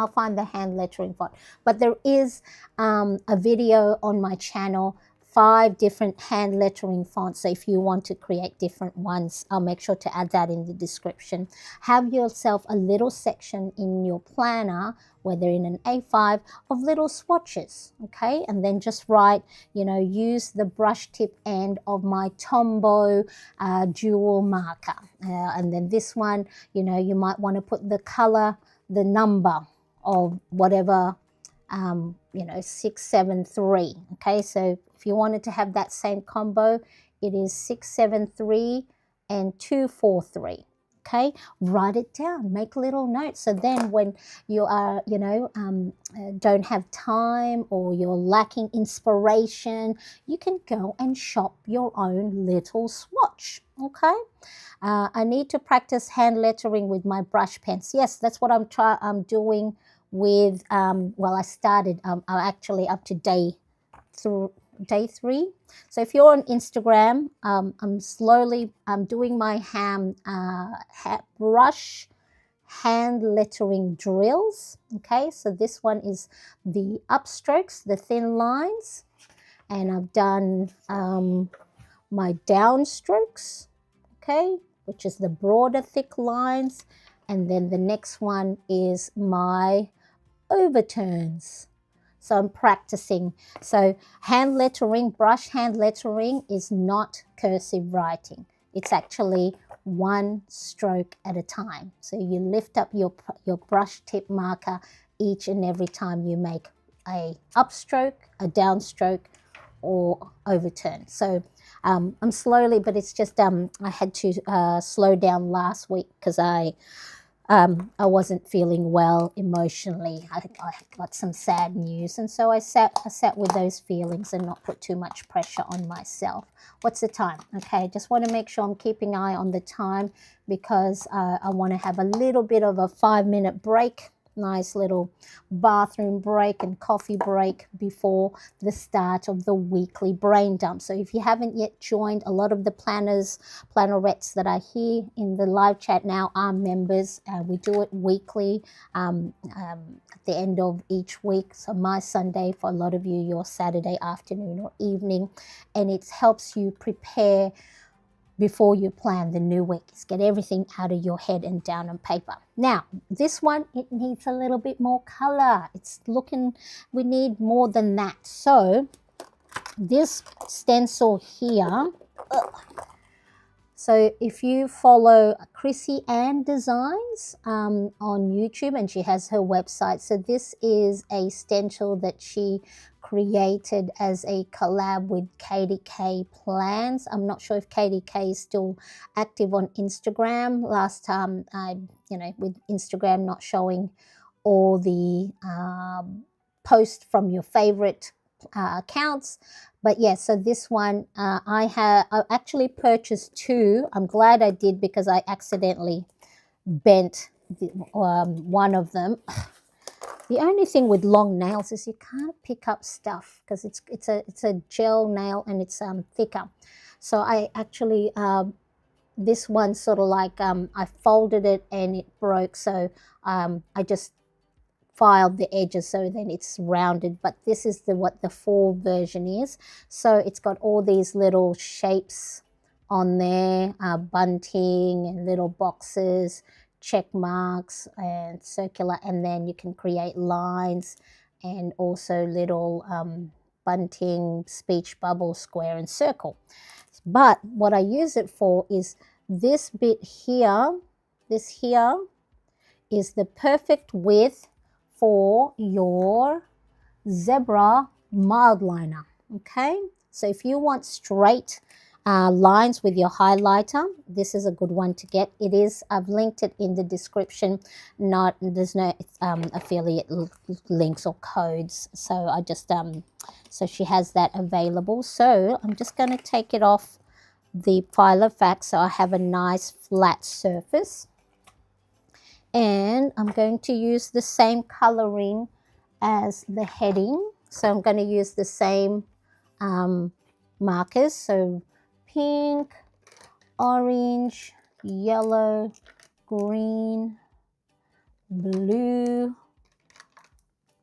Speaker 1: find the hand lettering font. But there is a video on my channel, 5 different hand lettering fonts. So if you want to create different ones, I'll make sure to add that in the description. Have yourself a little section in your planner, whether in an A5, of little swatches, okay? And then just write, use the brush tip end of my Tombow dual marker. And then this one, you might want to put the color, the number of whatever, 673, okay? So if you wanted to have that same combo, it is 673 and 243. Okay, write it down, make little notes. So then when you are, don't have time or you're lacking inspiration, you can go and shop your own little swatch. Okay, I need to practice hand lettering with my brush pens. Yes, that's what I'm doing with, I started, I'm actually up to day 3. So if you're on Instagram, I'm doing my brush hand lettering drills. Okay, so this one is the upstrokes, the thin lines, and I've done my downstrokes, okay, which is the broader thick lines, and then the next one is my overturns. So I'm practicing. So hand lettering, brush hand lettering is not cursive writing. It's actually one stroke at a time. So you lift up your brush tip marker each and every time you make a upstroke, a downstroke, or overturn. So I'm slowly, but it's just I had to slow down last week because I wasn't feeling well emotionally. I got some sad news, and so I sat with those feelings and not put too much pressure on myself. What's the time? Okay, just want to make sure I'm keeping an eye on the time because I want to have a little bit of a 5-minute break. Nice little bathroom break and coffee break before the start of the weekly brain dump. So if you haven't yet joined, a lot of the plannerettes that are here in the live chat now are members. We do it weekly at the end of each week. So my Sunday, for a lot of you, your Saturday afternoon or evening. And it helps you prepare before you plan the new week. Is get everything out of your head and down on paper. Now, this one, it needs a little bit more color. We need more than that. So this stencil here, so if you follow Chrissy Ann Designs on YouTube, and she has her website, so this is a stencil that she created as a collab with Katie K Plans. I'm not sure if Katie K is still active on Instagram. Last time, with Instagram not showing all the posts from your favorite accounts. But yes, so this one, I actually purchased 2. I'm glad I did because I accidentally bent one of them. The only thing with long nails is you can't pick up stuff because it's a gel nail and it's thicker. So I actually this one sort of like I folded it and it broke, so I just filed the edges so then it's rounded. But this is the what the full version is. So it's got all these little shapes on there, bunting and little boxes, check marks and circular, and then you can create lines and also little bunting, speech bubble, square and circle. But what I use it for is this bit here. This here is the perfect width for your zebra mild liner. Okay, so if you want straight lines with your highlighter, this is a good one to get. It is, I've linked it in the description. There's no affiliate links or codes, so I just so she has that available. So I'm just going to take it off the Filofax so I have a nice flat surface, and I'm going to use the same coloring as the heading. So I'm going to use the same markers, so pink, orange, yellow, green, blue,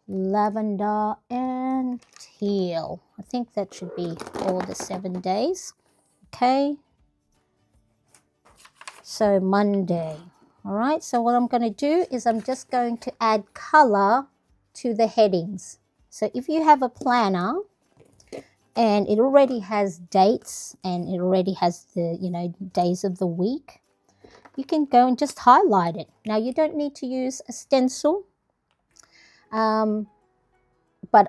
Speaker 1: lavender and teal. I think that should be all the 7 days. Okay, so Monday. All right, so what I'm going to do is I'm just going to add color to the headings. So if you have a planner and it already has dates and it already has the, you know, days of the week, you can go and just highlight it. Now you don't need to use a stencil, but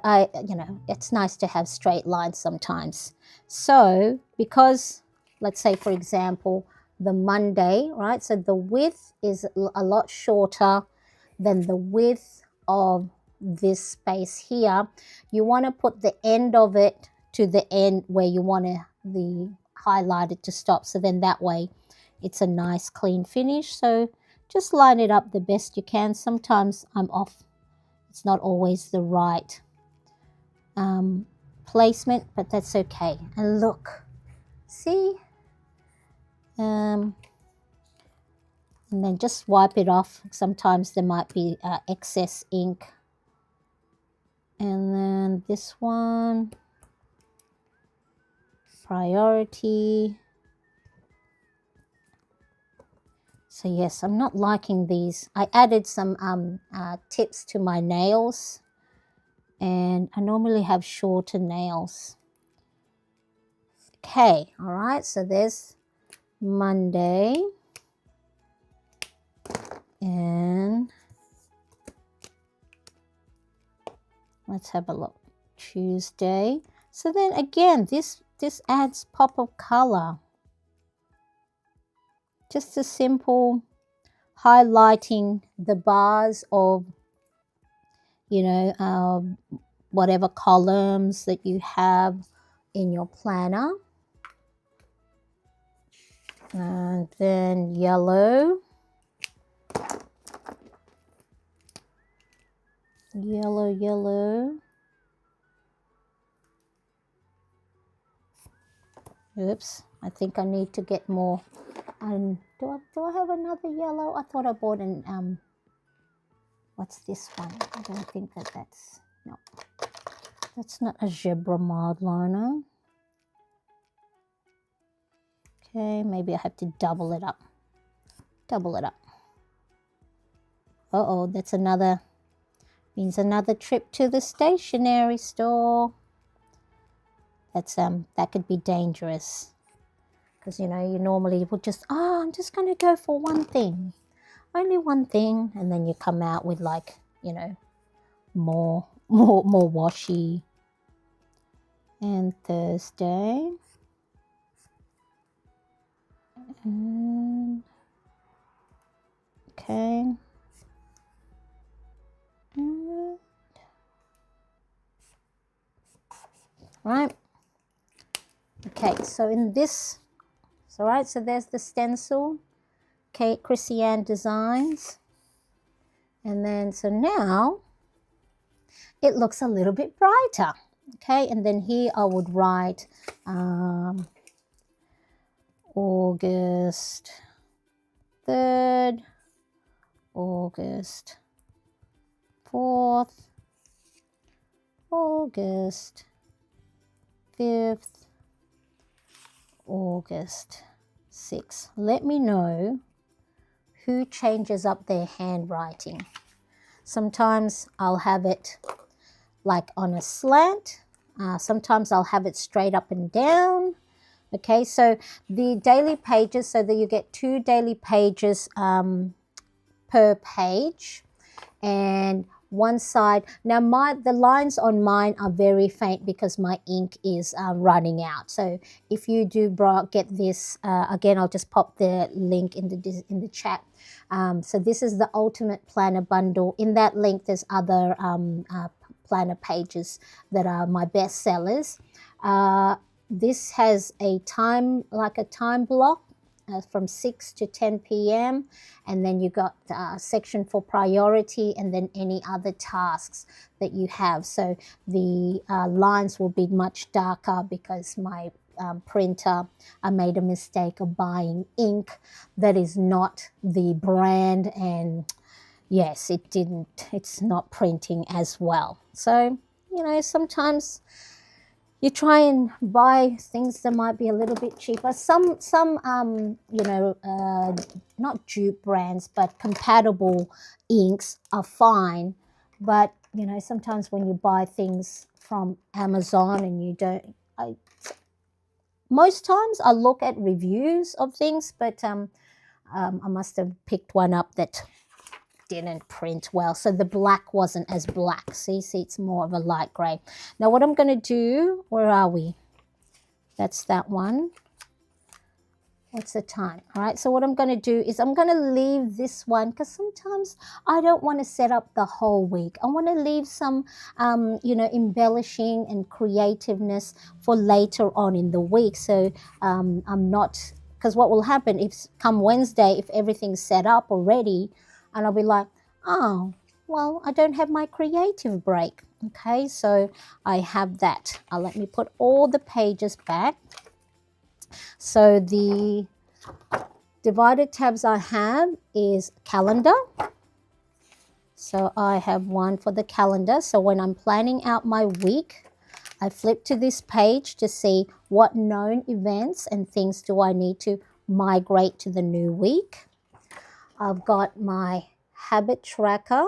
Speaker 1: you know, it's nice to have straight lines sometimes. So because, let's say for example, the Monday, right? So the width is a lot shorter than the width of this space here. You want to put the end of it to the end where you want the highlighter to stop. So then that way it's a nice clean finish. So just line it up the best you can. Sometimes I'm off. It's not always the right placement, but that's okay. And look, see? And then just wipe it off. Sometimes there might be excess ink. And then this one, priority. So yes, I'm not liking these. I added some tips to my nails, and I normally have shorter nails. Okay, all right, so there's Monday. And let's have a look. Tuesday. So then again, this adds pop of color. Just a simple highlighting the bars of, you know, whatever columns that you have in your planner. And then yellow. Yellow, yellow. Oops, I think I need to get more. Do I have another yellow? I thought I bought an what's this one? I don't think that's no. That's not a zebra mild liner. Okay, maybe I have to double it up. Double it up. Uh-oh, that's another, means another trip to the stationery store. That's that could be dangerous. Because, you know, you normally would just, I'm just going to go for one thing. Only one thing. And then you come out with like, you know, more washi. And Thursday. And, okay. And, right. Okay, so in this, so right, so there's the stencil. Okay, Chrissy Ann Designs. And then, so now it looks a little bit brighter. Okay, and then here I would write August 3rd, August 4th, August 5th, August 6th. Let me know who changes up their handwriting. Sometimes I'll have it like on a slant. Sometimes I'll have it straight up and down. Okay, so the daily pages, so that you get 2 daily pages per page, and one side. Now the lines on mine are very faint because my ink is running out. So if you do get this, again, I'll just pop the link in the chat. So this is the Ultimate Planner Bundle. In that link, there's other planner pages that are my best sellers. This has a time block from 6 to 10 p.m. and then you got a section for priority and then any other tasks that you have. So the lines will be much darker because my printer, I made a mistake of buying ink that is not the brand, and yes, it's not printing as well. So, sometimes you try and buy things that might be a little bit cheaper. Some not dupe brands, but compatible inks are fine. But, sometimes when you buy things from Amazon and you don't, most times I look at reviews of things, but I must have picked one up that didn't print well, so the black wasn't as black. See, it's more of a light gray. Now what I'm going to do, where are we? That's that one. What's the time? All right, so what I'm going to do is I'm going to leave this one because sometimes I don't want to set up the whole week. I want to leave some embellishing and creativeness for later on in the week. So I'm not, because what will happen if come Wednesday, if everything's set up already, and I'll be like, oh, well, I don't have my creative break. Okay, so I have that. Let me put all the pages back. So the divided tabs I have is calendar. So I have one for the calendar. So when I'm planning out my week, I flip to this page to see what known events and things do I need to migrate to the new week. I've got my habit tracker.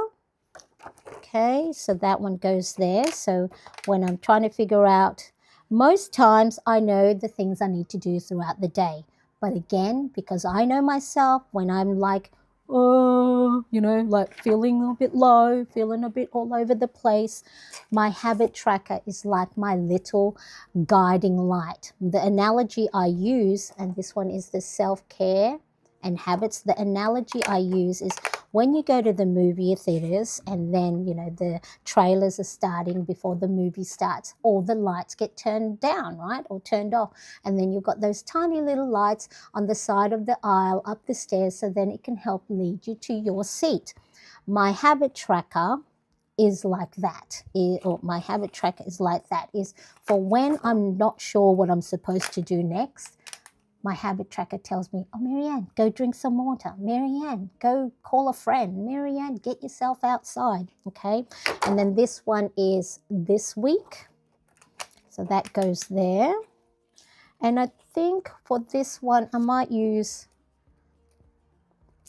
Speaker 1: Okay, so that one goes there. So when I'm trying to figure out, most times I know the things I need to do throughout the day. But again, because I know myself, when I'm like, like feeling a bit low, feeling a bit all over the place, my habit tracker is like my little guiding light. The analogy I use, and this one is the self-care and habits, the analogy I use is when you go to the movie theaters and then, the trailers are starting before the movie starts, all the lights get turned down, right? Or turned off. And then you've got those tiny little lights on the side of the aisle, up the stairs, so then it can help lead you to your seat. My habit tracker is like that, or my habit tracker is like that, is for when I'm not sure what I'm supposed to do next. My habit tracker tells me, oh, Marianne, go drink some water. Marianne, go call a friend. Marianne, get yourself outside, okay? And then this one is this week. So that goes there. And I think for this one, I might use,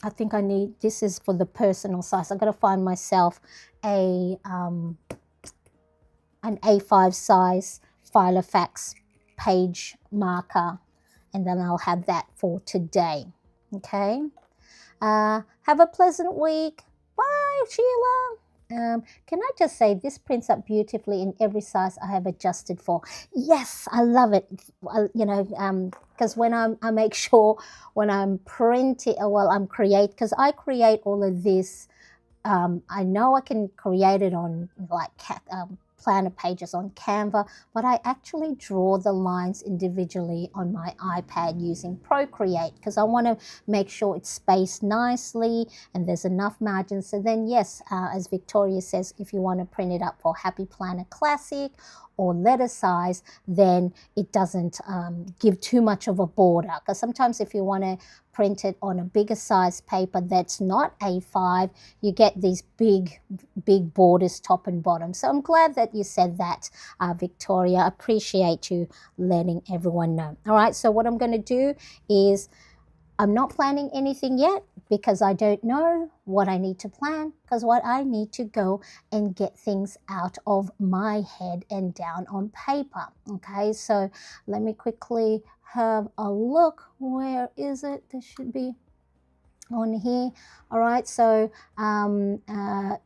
Speaker 1: this is for the personal size. I've got to find myself an A5 size Filofax page marker. And then I'll have that for today, okay? Have a pleasant week. Bye, Sheila. Can I just say, this prints up beautifully in every size I have adjusted for. Yes, I love it. Because when I make sure when I'm printing, because I create all of this. I know I can create it on like planner pages on Canva, but I actually draw the lines individually on my iPad using Procreate because I want to make sure it's spaced nicely and there's enough margin. So then, yes, as Victoria says, if you want to print it up for Happy Planner Classic or letter size, then it doesn't give too much of a border. Because sometimes if you want to print it on a bigger size paper that's not A5, you get these big borders top and bottom. So I'm glad that you said that, Victoria. Appreciate you letting everyone know. All right, so what I'm going to do is I'm not planning anything yet because I don't know what I need to plan, because what I need to go and get things out of my head and down on paper. Okay, so let me quickly have a look. Where is it? This should be on here. All right, so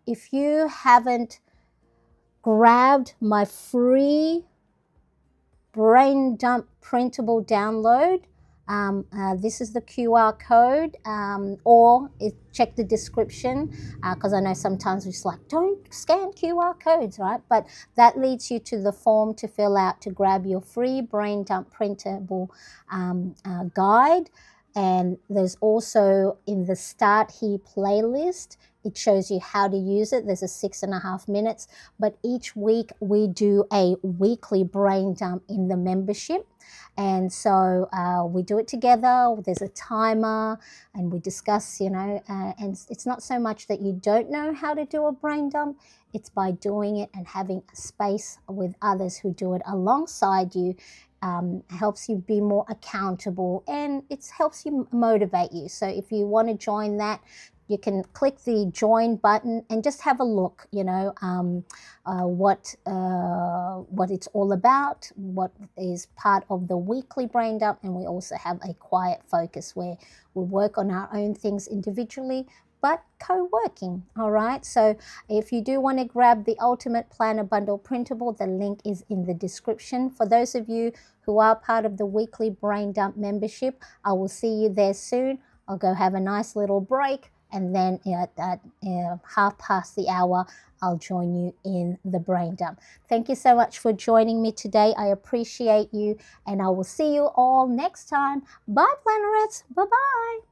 Speaker 1: if you haven't grabbed my free brain dump printable download, this is the QR code, or check the description, because I know sometimes we're just like, don't scan QR codes, right? But that leads you to the form to fill out to grab your free brain dump printable guide. And there's also in the Start Here playlist, it shows you how to use it. There's a 6.5 minutes, but each week we do a weekly brain dump in the membership. And so we do it together. There's a timer and we discuss, and it's not so much that you don't know how to do a brain dump. It's by doing it and having a space with others who do it alongside you. Helps you be more accountable, and it helps you motivate you. So if you want to join that, you can click the join button and just have a look, what it's all about, what is part of the weekly brain dump. And we also have a quiet focus where we work on our own things individually, but co-working. All right, so if you do want to grab the Ultimate Planner Bundle Printable, the link is in the description. For those of you who are part of the weekly brain dump membership, I will see you there soon. I'll go have a nice little break, and then at 1:30, I'll join you in the brain dump. Thank you so much for joining me today. I appreciate you, and I will see you all next time. Bye, Plannerettes. Bye-bye.